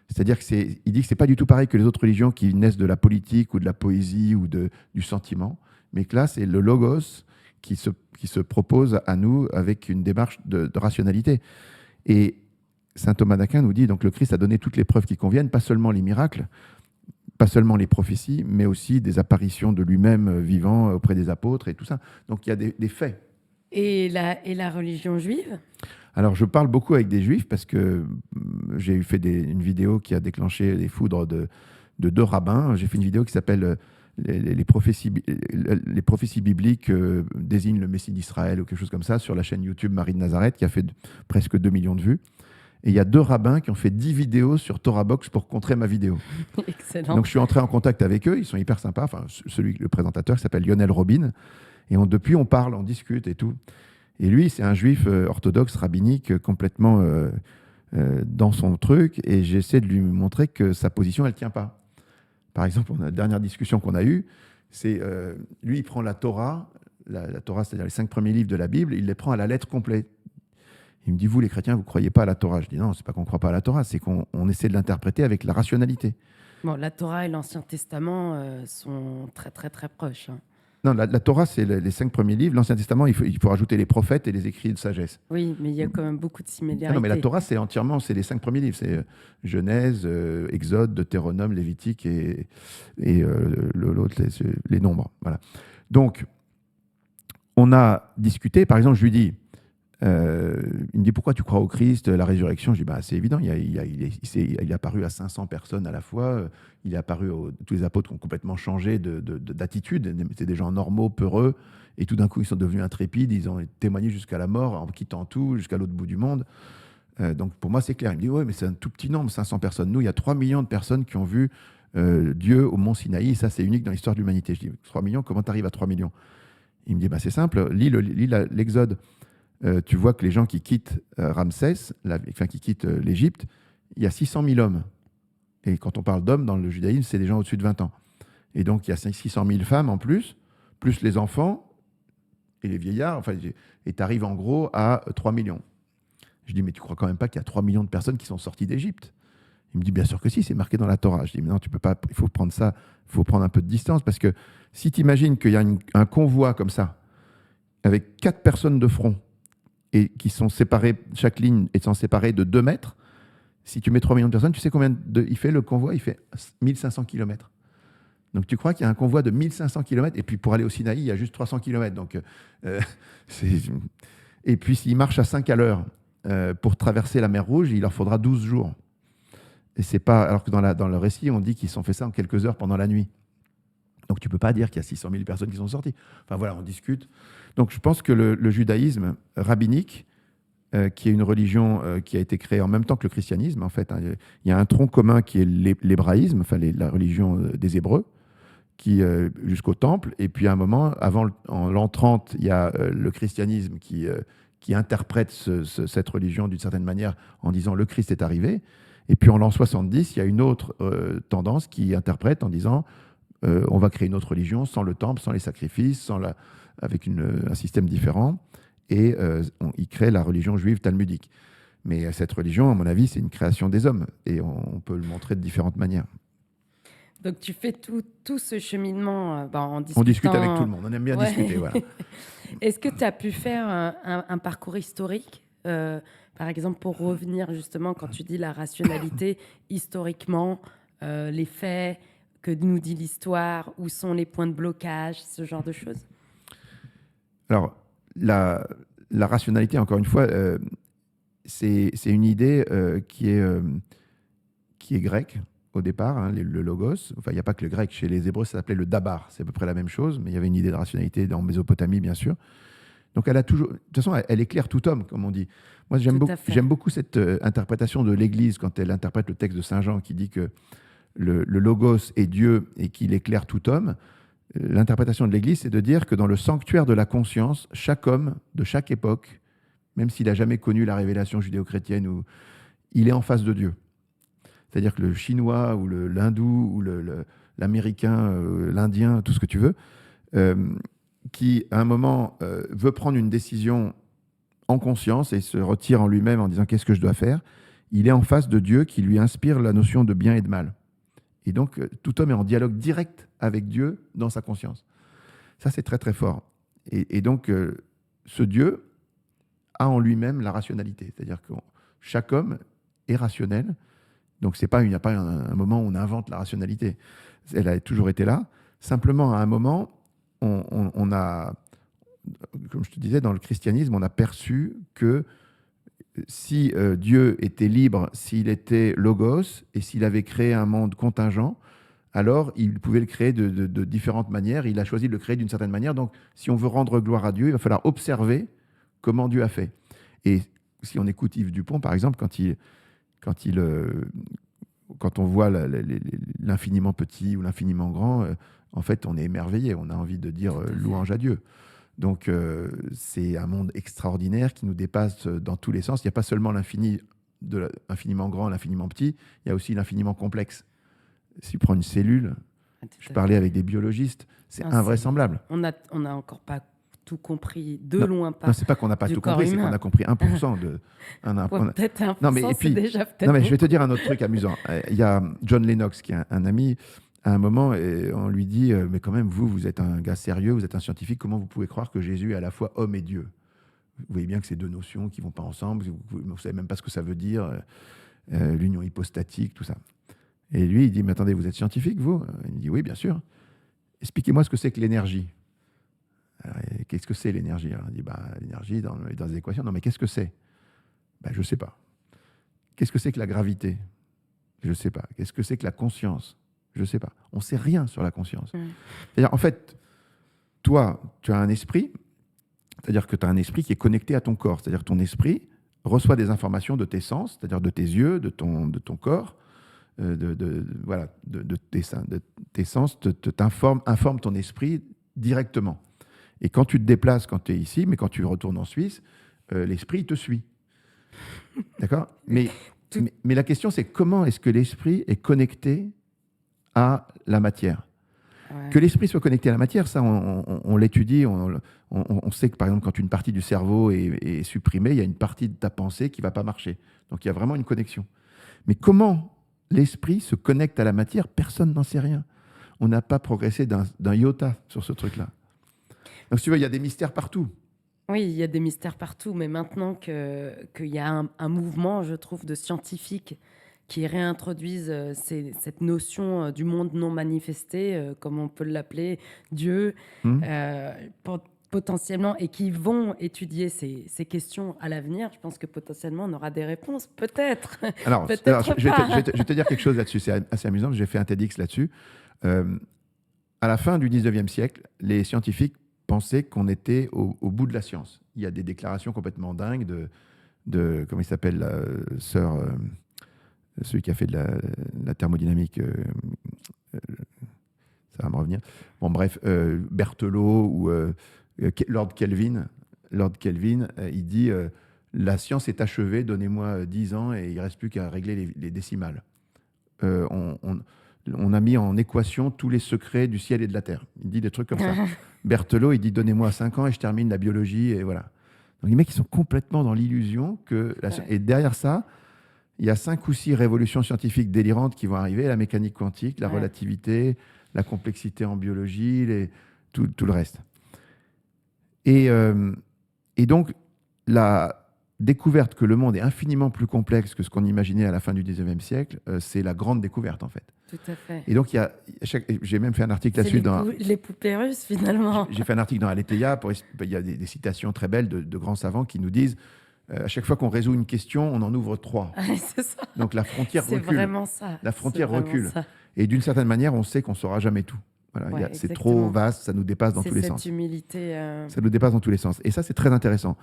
C'est-à-dire qu'il dit que ce n'est pas du tout pareil que les autres religions qui naissent de la politique ou de la poésie ou du sentiment, mais que là, c'est le logos qui se propose à nous avec une démarche de rationalité. Et saint Thomas d'Aquin nous dit donc le Christ a donné toutes les preuves qui conviennent, pas seulement les miracles, pas seulement les prophéties, mais aussi des apparitions de lui-même vivant auprès des apôtres et tout ça. Donc il y a des faits. Et la religion juive? Alors je parle beaucoup avec des juifs parce que j'ai fait une vidéo qui a déclenché les foudres de deux rabbins. J'ai fait une vidéo qui s'appelle les prophéties bibliques désignent le Messie d'Israël ou quelque chose comme ça sur la chaîne YouTube Marie de Nazareth qui a fait presque 2 millions de vues. Et il y a 2 rabbins qui ont fait 10 vidéos sur Torah Box pour contrer ma vidéo. Excellent. Donc je suis entré en contact avec eux, ils sont hyper sympas. Enfin, le présentateur qui s'appelle Lionel Robin. Et depuis, on parle, on discute et tout. Et lui, c'est un juif orthodoxe, rabbinique, complètement dans son truc. Et j'essaie de lui montrer que sa position, elle ne tient pas. Par exemple, la dernière discussion qu'on a eue, c'est lui, il prend la Torah, la Torah, c'est-à-dire les 5 premiers livres de la Bible, il les prend à la lettre complète. Il me dit, vous les chrétiens, vous ne croyez pas à la Torah? Je dis, non, c'est pas qu'on ne croit pas à la Torah, c'est qu'on essaie de l'interpréter avec la rationalité. Bon, la Torah et l'Ancien Testament sont très, très, très proches. Hein. Non, la Torah, c'est les 5 premiers livres. L'Ancien Testament, il faut rajouter les prophètes et les écrits de sagesse. Oui, mais il y a quand même beaucoup de similarités. Non, mais la Torah, c'est les 5 premiers livres. C'est Genèse, Exode, Deutéronome, Lévitique et l'autre, les nombres. Voilà. Donc, on a discuté. Par exemple, je lui dis, il me dit, pourquoi tu crois au Christ, la résurrection? Je dis, bah, c'est évident, il est apparu à 500 personnes à la fois, il est apparu tous les apôtres qui ont complètement changé d'attitude, c'était des gens normaux, peureux, et tout d'un coup ils sont devenus intrépides, ils ont témoigné jusqu'à la mort, en quittant tout, jusqu'à l'autre bout du monde. Donc pour moi c'est clair, il me dit, ouais, mais c'est un tout petit nombre, 500 personnes. Nous, il y a 3 millions de personnes qui ont vu Dieu au mont Sinaï, ça c'est unique dans l'histoire de l'humanité. Je dis, 3 millions, comment tu arrives à 3 millions? Il me dit, bah, c'est simple, lis l'Exode. Tu vois que les gens qui quittent Ramsès, qui quittent l'Égypte, il y a 600 000 hommes. Et quand on parle d'hommes dans le judaïsme, c'est des gens au-dessus de 20 ans. Et donc il y a 600 000 femmes en plus les enfants et les vieillards. Et tu arrives en gros à 3 millions. Je dis, mais tu crois quand même pas qu'il y a 3 millions de personnes qui sont sorties d'Égypte? Il me dit, bien sûr que si, c'est marqué dans la Torah. Je dis, mais non, tu peux pas, il faut prendre ça, il faut prendre un peu de distance, parce que si tu imagines qu'il y a un convoi comme ça, avec 4 personnes de front, et qui sont séparés, chaque ligne étant séparée de 2 mètres, si tu mets 3 millions de personnes, tu sais combien il fait le convoi? Il fait 1500 km. Donc tu crois qu'il y a un convoi de 1500 km, et puis pour aller au Sinaï, il y a juste 300 km. Donc, et puis s'ils marchent à 5 à l'heure pour traverser la mer Rouge, il leur faudra 12 jours. Et c'est pas, alors que dans le récit, on dit qu'ils ont fait ça en quelques heures pendant la nuit. Donc tu ne peux pas dire qu'il y a 600 000 personnes qui sont sorties. Enfin voilà, on discute. Donc je pense que le judaïsme rabbinique, qui est une religion qui a été créée en même temps que le christianisme, en fait, hein, il y a un tronc commun qui est l'hébraïsme, enfin la religion des Hébreux, qui jusqu'au temple. Et puis à un moment, en l'an 30, il y a le christianisme qui interprète cette religion d'une certaine manière en disant le Christ est arrivé. Et puis en l'an 70, il y a une autre tendance qui interprète en disant on va créer une autre religion sans le temple, sans les sacrifices, avec un système différent. Et il crée la religion juive talmudique. Mais cette religion, à mon avis, c'est une création des hommes. Et on peut le montrer de différentes manières. Donc tu fais tout ce cheminement en discutant... On discute avec tout le monde, on aime bien discuter. Voilà. Est-ce que tu as pu faire un parcours historique par exemple, pour revenir justement, quand tu dis la rationalité, historiquement, les faits, que nous dit l'histoire, où sont les points de blocage, ce genre de choses? Alors, la rationalité, encore une fois, c'est une idée qui est grecque au départ, hein, le logos. Enfin, il n'y a pas que le grec. Chez les Hébreux, ça s'appelait le dabar. C'est à peu près la même chose, mais il y avait une idée de rationalité en Mésopotamie, bien sûr. Donc, elle a toujours. De toute façon, elle éclaire tout homme, comme on dit. Moi, j'aime beaucoup cette interprétation de l'Église quand elle interprète le texte de Saint Jean qui dit que le logos est Dieu et qu'il éclaire tout homme. L'interprétation de l'Église, c'est de dire que dans le sanctuaire de la conscience, chaque homme de chaque époque, même s'il n'a jamais connu la révélation judéo-chrétienne, il est en face de Dieu. C'est-à-dire que le chinois ou l'hindou ou l'américain, l'indien, tout ce que tu veux, qui à un moment veut prendre une décision en conscience et se retire en lui-même en disant qu'est-ce que je dois faire, il est en face de Dieu qui lui inspire la notion de bien et de mal. Et donc, tout homme est en dialogue direct avec Dieu dans sa conscience. Ça, c'est très, très fort. Et donc, ce Dieu a en lui-même la rationalité. C'est-à-dire que chaque homme est rationnel. Donc, il n'y a pas un moment où on invente la rationalité. Elle a toujours été là. Simplement, à un moment, on a, comme je te disais, dans le christianisme, on a perçu que si Dieu était libre, s'il était logos, et s'il avait créé un monde contingent, alors il pouvait le créer de différentes manières. Il a choisi de le créer d'une certaine manière. Donc, si on veut rendre gloire à Dieu, il va falloir observer comment Dieu a fait. Et si on écoute Yves Dupont, par exemple, quand on voit l'infiniment petit ou l'infiniment grand, en fait, on est émerveillé. On a envie de dire louange à Dieu. Donc, c'est un monde extraordinaire qui nous dépasse dans tous les sens. Il n'y a pas seulement l'infiniment grand, l'infiniment petit, il y a aussi l'infiniment complexe. Si tu prends une cellule, je parlais avec des biologistes, c'est invraisemblable. On n'a encore pas tout compris, loin pas. Non, c'est pas qu'on n'a pas tout compris, c'est qu'on a compris 1% de... peut-être 1%, non, mais, c'est déjà peut-être non, mais je vais te dire un autre truc amusant. Il y a John Lennox, qui est un ami, à un moment, on lui dit mais quand même, vous êtes un gars sérieux, vous êtes un scientifique, comment vous pouvez croire que Jésus est à la fois homme et Dieu? Vous voyez bien que c'est deux notions qui ne vont pas ensemble, vous ne savez même pas ce que ça veut dire, l'union hypostatique, tout ça. Et lui, il dit, mais attendez, vous êtes scientifique, vous? Il dit, oui, bien sûr. Expliquez-moi ce que c'est que l'énergie. Qu'est-ce que c'est l'énergie? Alors, il dit, l'énergie dans les équations. Non, mais qu'est-ce que c'est? Je ne sais pas. Qu'est-ce que c'est que la gravité? Je ne sais pas. Qu'est-ce que c'est que la conscience? Je ne sais pas. On ne sait rien sur la conscience. C'est-à-dire, en fait, toi, tu as un esprit, c'est-à-dire que tu as un esprit qui est connecté à ton corps. C'est-à-dire que ton esprit reçoit des informations de tes sens, c'est-à-dire de tes yeux, de ton corps, voilà, de tes sens, informe ton esprit directement. Et quand tu te déplaces, quand tu es ici, mais quand tu retournes en Suisse, l'esprit te suit. D'accord? Mais la question, c'est comment est-ce que l'esprit est connecté à la matière? Ouais. Que l'esprit soit connecté à la matière, ça, on l'étudie, on sait que, par exemple, quand une partie du cerveau est supprimée, il y a une partie de ta pensée qui ne va pas marcher. Donc, il y a vraiment une connexion. Mais comment l'esprit se connecte à la matière? Personne n'en sait rien. On n'a pas progressé d'un iota sur ce truc-là. Donc, si tu veux, il y a des mystères partout. Oui, il y a des mystères partout, mais maintenant qu'il y a un mouvement, je trouve, de scientifiques qui réintroduisent cette notion du monde non manifesté, comme on peut l'appeler, Dieu, potentiellement, et qui vont étudier ces questions à l'avenir. Je pense que potentiellement, on aura des réponses, peut-être. Alors, je vais te dire quelque chose là-dessus, c'est assez amusant, j'ai fait un TEDx là-dessus. À la fin du 19e siècle, les scientifiques pensaient qu'on était au bout de la science. Il y a des déclarations complètement dingues de comment il s'appelle, la sœur... celui qui a fait de la thermodynamique, ça va me revenir. Bon, bref, Berthelot ou Lord Kelvin, il dit la science est achevée, donnez-moi 10 ans et il ne reste plus qu'à régler les décimales. On a mis en équation tous les secrets du ciel et de la terre. Il dit des trucs comme ça. Berthelot, il dit donnez-moi 5 ans et je termine la biologie, et voilà. Donc les mecs, ils sont complètement dans l'illusion que... Et derrière ça, il y a 5 ou 6 révolutions scientifiques délirantes qui vont arriver, la mécanique quantique, la relativité, la complexité en biologie, tout le reste. Et donc, découverte que le monde est infiniment plus complexe que ce qu'on imaginait à la fin du 19e siècle, c'est la grande découverte, en fait. Tout à fait. Et donc, j'ai même fait un article là-dessus. Les poupées russes, finalement. J'ai fait un article dans Aletheia. Il y a des citations très belles de grands savants qui nous disent à chaque fois qu'on résout une question, on en ouvre 3. C'est ça. Donc la frontière recule. C'est vraiment ça. La frontière recule. Et d'une certaine manière, on sait qu'on ne saura jamais tout. Voilà, Ouais, c'est trop vaste, ça nous dépasse dans tous les sens. C'est cette humilité. Ça nous dépasse dans tous les sens. Et ça, c'est très intéressant.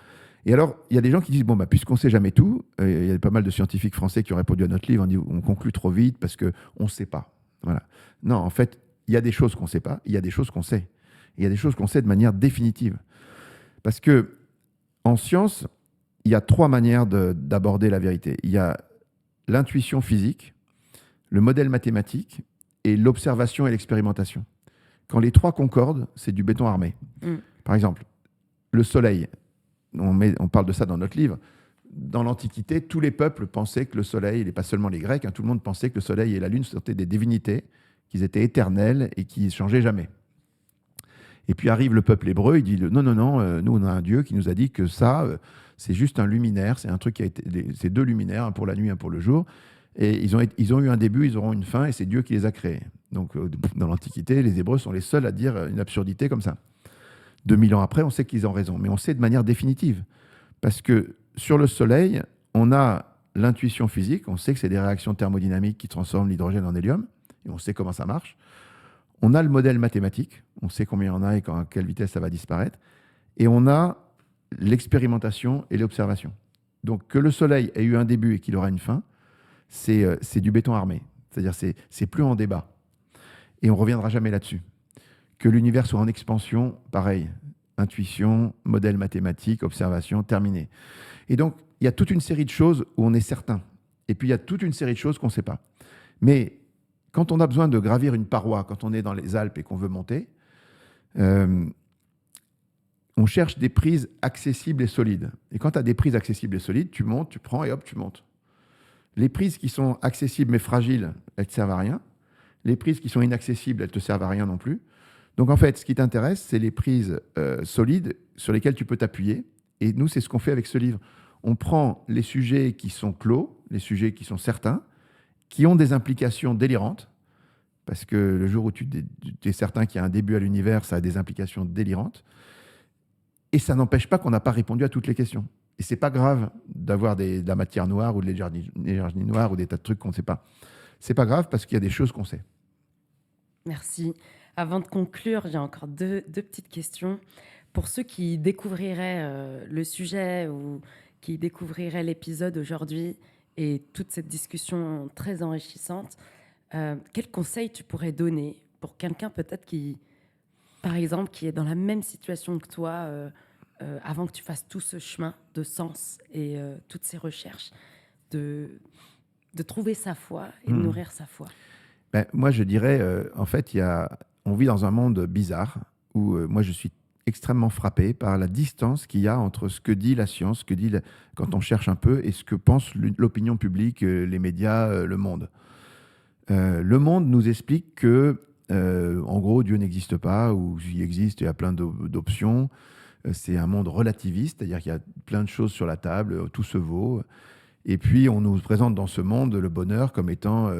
Et alors, il y a des gens qui disent, bon, puisqu'on ne sait jamais tout, il y a pas mal de scientifiques français qui ont répondu à notre livre, on conclut trop vite parce qu'on ne sait pas. Voilà. Non, en fait, il y a des choses qu'on ne sait pas, il y a des choses qu'on sait. Il y a des choses qu'on sait de manière définitive. Parce que en science, il y a 3 manières d'aborder la vérité. Il y a l'intuition physique, le modèle mathématique et l'observation et l'expérimentation. Quand les 3 concordent, c'est du béton armé. Par exemple, le soleil, on parle de ça dans notre livre. Dans l'Antiquité, tous les peuples pensaient que le soleil, et pas seulement les Grecs, tout le monde pensait que le soleil et la lune étaient des divinités, qu'ils étaient éternels et qui ne changeaient jamais. Et puis arrive le peuple hébreu, il dit non, nous on a un Dieu qui nous a dit que ça, c'est juste un luminaire, c'est un truc qui a été, c'est 2 luminaires, un pour la nuit, un pour le jour. Et ils ont eu un début, ils auront une fin, et c'est Dieu qui les a créés. Donc dans l'Antiquité, les Hébreux sont les seuls à dire une absurdité comme ça. 2000 ans après, on sait qu'ils ont raison, mais on sait de manière définitive. Parce que sur le Soleil, on a l'intuition physique, on sait que c'est des réactions thermodynamiques qui transforment l'hydrogène en hélium, et on sait comment ça marche. On a le modèle mathématique, on sait combien il y en a et à quelle vitesse ça va disparaître. Et on a l'expérimentation et l'observation. Donc que le Soleil ait eu un début et qu'il aura une fin, c'est du béton armé. C'est-à-dire c'est plus en débat. Et on ne reviendra jamais là-dessus. Que l'univers soit en expansion, pareil. Intuition, modèle mathématique, observation, terminé. Et donc, il y a toute une série de choses où on est certain. Et puis, il y a toute une série de choses qu'on ne sait pas. Mais quand on a besoin de gravir une paroi, quand on est dans les Alpes et qu'on veut monter, on cherche des prises accessibles et solides. Et quand tu as des prises accessibles et solides, tu montes, tu prends et hop, tu montes. Les prises qui sont accessibles mais fragiles, elles ne te servent à rien. Les prises qui sont inaccessibles, elles ne te servent à rien non plus. Donc en fait, ce qui t'intéresse, c'est les prises solides sur lesquelles tu peux t'appuyer. Et nous, c'est ce qu'on fait avec ce livre. On prend les sujets qui sont clos, les sujets qui sont certains, qui ont des implications délirantes, parce que le jour où tu es certain qu'il y a un début à l'univers, ça a des implications délirantes. Et ça n'empêche pas qu'on n'a pas répondu à toutes les questions. Et c'est pas grave d'avoir de la matière noire ou de l'énergie noire ou des tas de trucs qu'on ne sait pas. C'est pas grave parce qu'il y a des choses qu'on sait. Merci. Avant de conclure, j'ai encore deux petites questions. Pour ceux qui découvriraient le sujet ou qui découvriraient l'épisode aujourd'hui et toute cette discussion très enrichissante, quel conseil tu pourrais donner pour quelqu'un peut-être qui, par exemple, qui est dans la même situation que toi avant que tu fasses tout ce chemin de sens et toutes ces recherches, de trouver sa foi et de nourrir sa foi? Moi, je dirais, en fait, on vit dans un monde bizarre où moi, je suis extrêmement frappé par la distance qu'il y a entre ce que dit la science, ce que dit quand on cherche un peu, et ce que pense l'opinion publique, les médias, le monde. Le monde nous explique que, en gros, Dieu n'existe pas, ou il existe, il y a plein d'options. C'est un monde relativiste, c'est-à-dire qu'il y a plein de choses sur la table, tout se vaut. Et puis, on nous présente dans ce monde le bonheur comme étant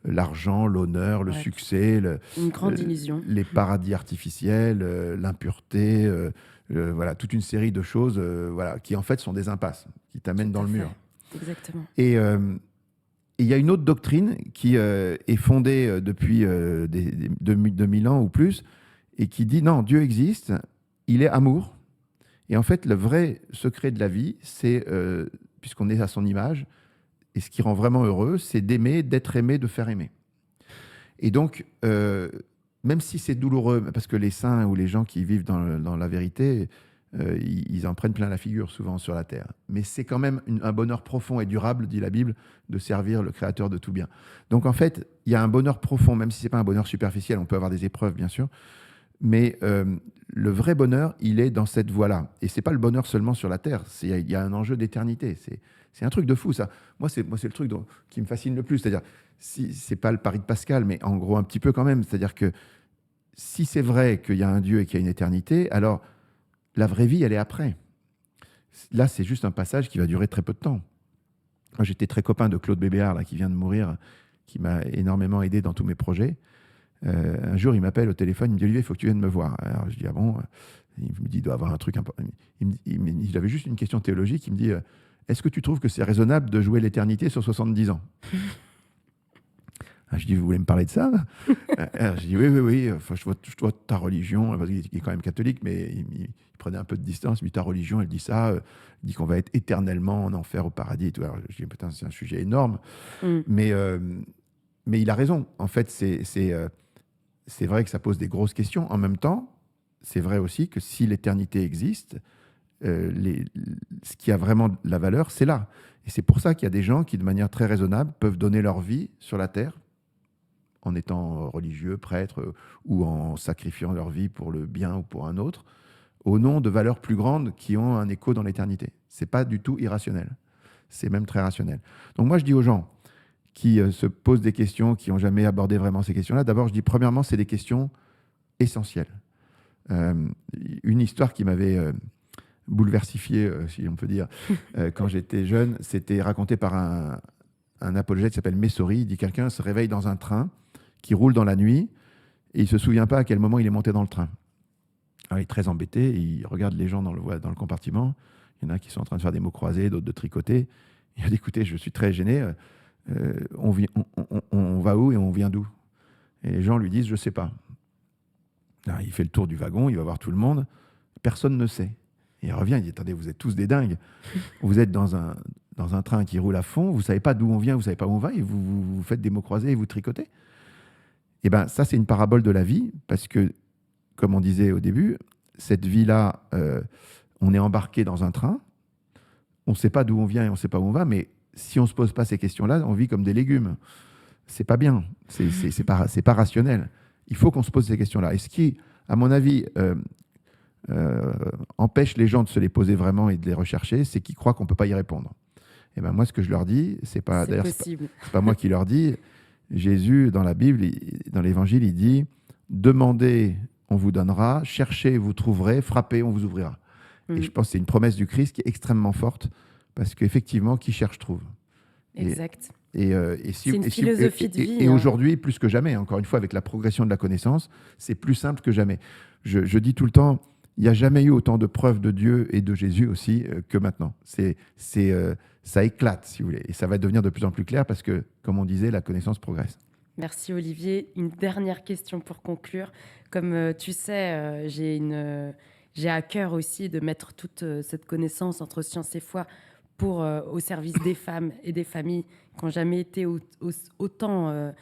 l'argent, l'honneur, le succès, une grande illusion. Les paradis artificiels, l'impureté, voilà, toute une série de choses voilà, qui en fait sont des impasses, qui t'amènent dans le mur. Exactement. Et il y a une autre doctrine qui est fondée depuis 2000 ans ou plus, et qui dit non, Dieu existe, il est amour. Et en fait, le vrai secret de la vie, c'est, puisqu'on est à son image, et ce qui rend vraiment heureux, c'est d'aimer, d'être aimé, de faire aimer. Et donc, même si c'est douloureux, parce que les saints ou les gens qui vivent dans la vérité, ils en prennent plein la figure souvent sur la terre. Mais c'est quand même un bonheur profond et durable, dit la Bible, de servir le Créateur de tout bien. Donc en fait, il y a un bonheur profond, même si ce n'est pas un bonheur superficiel, on peut avoir des épreuves bien sûr, mais le vrai bonheur, il est dans cette voie-là. Et ce n'est pas le bonheur seulement sur la terre, il y a un enjeu d'éternité. C'est un truc de fou, ça. Moi, c'est le truc qui me fascine le plus. C'est-à-dire, ce n'est pas le pari de Pascal, mais en gros, un petit peu quand même. C'est-à-dire que si c'est vrai qu'il y a un Dieu et qu'il y a une éternité, alors la vraie vie, elle est après. Là, c'est juste un passage qui va durer très peu de temps. Moi, j'étais très copain de Claude Bébéar, là, qui vient de mourir, qui m'a énormément aidé dans tous mes projets. Un jour, il m'appelle au téléphone, il me dit « Olivier, il faut que tu viennes me voir ». Alors, je dis « Ah bon ?» Il me dit « Il doit avoir un truc important ». Il avait juste une question théologique, il me dit « Est-ce que tu trouves que c'est raisonnable de jouer l'éternité sur 70 ans ?» Je dis « Vous voulez me parler de ça ?» Je dis « Oui. Enfin, je vois ta religion. » Parce qu'il est quand même catholique, mais il prenait un peu de distance. Il me dit « Ta religion, elle dit ça. Elle dit qu'on va être éternellement en enfer au paradis. » Et tout. Alors, je dis « Putain, c'est un sujet énorme. » Mais il a raison. En fait, c'est vrai que ça pose des grosses questions. En même temps, c'est vrai aussi que si l'éternité existe, ce qui a vraiment de la valeur, c'est là. Et c'est pour ça qu'il y a des gens qui, de manière très raisonnable, peuvent donner leur vie sur la terre en étant religieux, prêtres, ou en sacrifiant leur vie pour le bien ou pour un autre, au nom de valeurs plus grandes qui ont un écho dans l'éternité. C'est pas du tout irrationnel. C'est même très rationnel. Donc moi, je dis aux gens qui se posent des questions, qui n'ont jamais abordé vraiment ces questions-là, d'abord, je dis, premièrement, c'est des questions essentielles. Une histoire qui m'avait bouleversifié, si on peut dire, quand j'étais jeune, c'était raconté par un apologète qui s'appelle Messori. Il dit, quelqu'un se réveille dans un train qui roule dans la nuit et il ne se souvient pas à quel moment il est monté dans le train. Alors, il est très embêté, il regarde les gens dans le compartiment. Il y en a qui sont en train de faire des mots croisés, d'autres de tricoter. Il a dit, écoutez, je suis très gêné, on va où et on vient d'où? Et les gens lui disent, je ne sais pas. Alors, il fait le tour du wagon, il va voir tout le monde, personne ne sait. Et il revient, il dit, attendez, vous êtes tous des dingues. Vous êtes dans un train qui roule à fond, vous ne savez pas d'où on vient, vous ne savez pas où on va, et vous faites des mots croisés et vous tricotez. Et bien, ça, c'est une parabole de la vie, parce que, comme on disait au début, cette vie-là, on est embarqué dans un train, on ne sait pas d'où on vient et on ne sait pas où on va, mais si on ne se pose pas ces questions-là, on vit comme des légumes. C'est pas bien, c'est pas rationnel. Il faut qu'on se pose ces questions-là. Et ce qui, à mon avis, empêche les gens de se les poser vraiment et de les rechercher, c'est qu'ils croient qu'on ne peut pas y répondre. Et ben moi, ce que je leur dis, c'est pas moi qui leur dis. Jésus, dans la Bible, dans l'Évangile, il dit « Demandez, on vous donnera, cherchez, vous trouverez, frappez, on vous ouvrira ». Et je pense que c'est une promesse du Christ qui est extrêmement forte, parce qu'effectivement, qui cherche trouve. Exact. C'est une philosophie de vie. Et aujourd'hui, plus que jamais, encore une fois, avec la progression de la connaissance, c'est plus simple que jamais. Je dis tout le temps, il n'y a jamais eu autant de preuves de Dieu et de Jésus aussi que maintenant. Ça éclate, si vous voulez. Et ça va devenir de plus en plus clair parce que, comme on disait, la connaissance progresse. Merci Olivier. Une dernière question pour conclure. Comme tu sais, j'ai à cœur aussi de mettre toute cette connaissance entre science et foi au service des femmes et des familles qui n'ont jamais été autant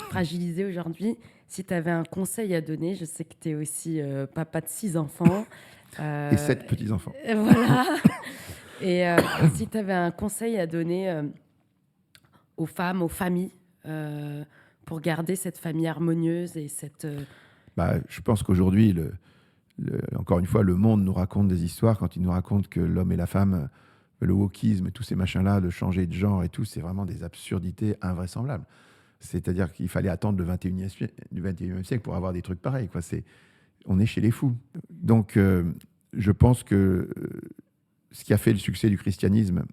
fragilisées aujourd'hui. Si tu avais un conseil à donner, je sais que tu es aussi papa de 6 enfants. Et 7 petits-enfants. Voilà. Et si tu avais un conseil à donner aux femmes, aux familles, pour garder cette famille harmonieuse et cette... Je pense qu'aujourd'hui, encore une fois, le monde nous raconte des histoires quand il nous raconte que l'homme et la femme, le wokisme et tous ces machins-là, de changer de genre et tout, c'est vraiment des absurdités invraisemblables. C'est-à-dire qu'il fallait attendre le 21e siècle pour avoir des trucs pareils, quoi. On est chez les fous. Donc, je pense que ce qui a fait le succès du christianisme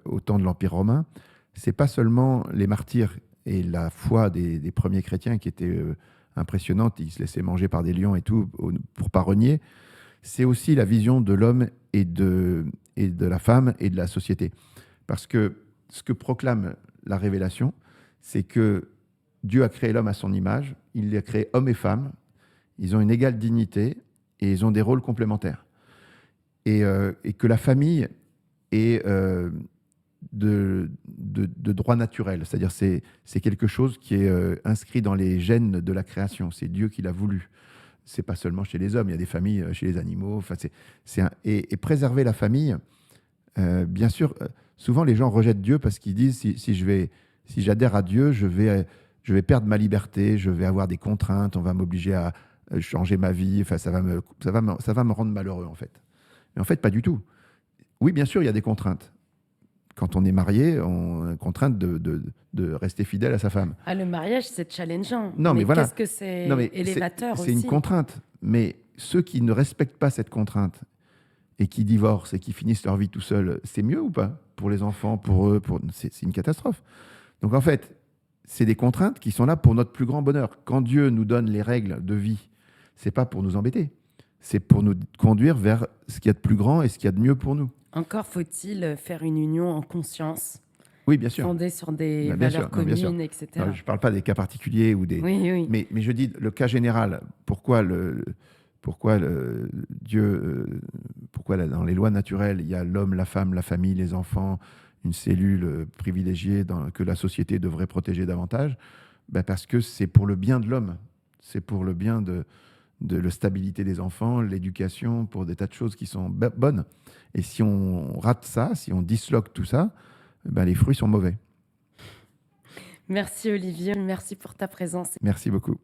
au temps de l'Empire romain, c'est pas seulement les martyrs et la foi des premiers chrétiens qui étaient impressionnante, ils se laissaient manger par des lions et tout pour pas renier, c'est aussi la vision de l'homme et de la femme et de la société. Parce que ce que proclame la révélation, c'est que Dieu a créé l'homme à son image, il a créé homme et femme, ils ont une égale dignité et ils ont des rôles complémentaires. Et que la famille est de droit naturel, c'est-à-dire c'est quelque chose qui est inscrit dans les gènes de la création, c'est Dieu qui l'a voulu. C'est pas seulement chez les hommes, il y a des familles chez les animaux. Enfin, et préserver la famille, bien sûr, souvent les gens rejettent Dieu parce qu'ils disent si j'adhère à Dieu, je vais perdre ma liberté, je vais avoir des contraintes, on va m'obliger à changer ma vie, enfin, ça va me rendre malheureux en fait. Mais en fait, pas du tout. Oui, bien sûr, il y a des contraintes. Quand on est marié, on a une contrainte de rester fidèle à sa femme. Ah, le mariage, c'est challengeant. Non, mais voilà. Qu'est-ce que c'est élévateur aussi. C'est une contrainte. Mais ceux qui ne respectent pas cette contrainte et qui divorcent et qui finissent leur vie tout seuls, c'est mieux ou pas? Pour les enfants, pour eux, c'est une catastrophe. Donc en fait, c'est des contraintes qui sont là pour notre plus grand bonheur. Quand Dieu nous donne les règles de vie, c'est pas pour nous embêter, c'est pour nous conduire vers ce qu'il y a de plus grand et ce qu'il y a de mieux pour nous. Encore faut-il faire une union en conscience, Oui, bien sûr. fondée sur des Bien sûr, valeurs non, bien sûr. communes, etc. Non, je ne parle pas des cas particuliers ou des. Oui, oui. Mais je dis le cas général. Pourquoi Dieu, pourquoi dans les lois naturelles, il y a l'homme, la femme, la famille, les enfants, une cellule privilégiée que la société devrait protéger davantage? Ben parce que c'est pour le bien de l'homme. C'est pour le bien de la stabilité des enfants, l'éducation, pour des tas de choses qui sont bonnes. Et si on rate ça, si on disloque tout ça, ben les fruits sont mauvais. Merci Olivier, merci pour ta présence. Merci beaucoup.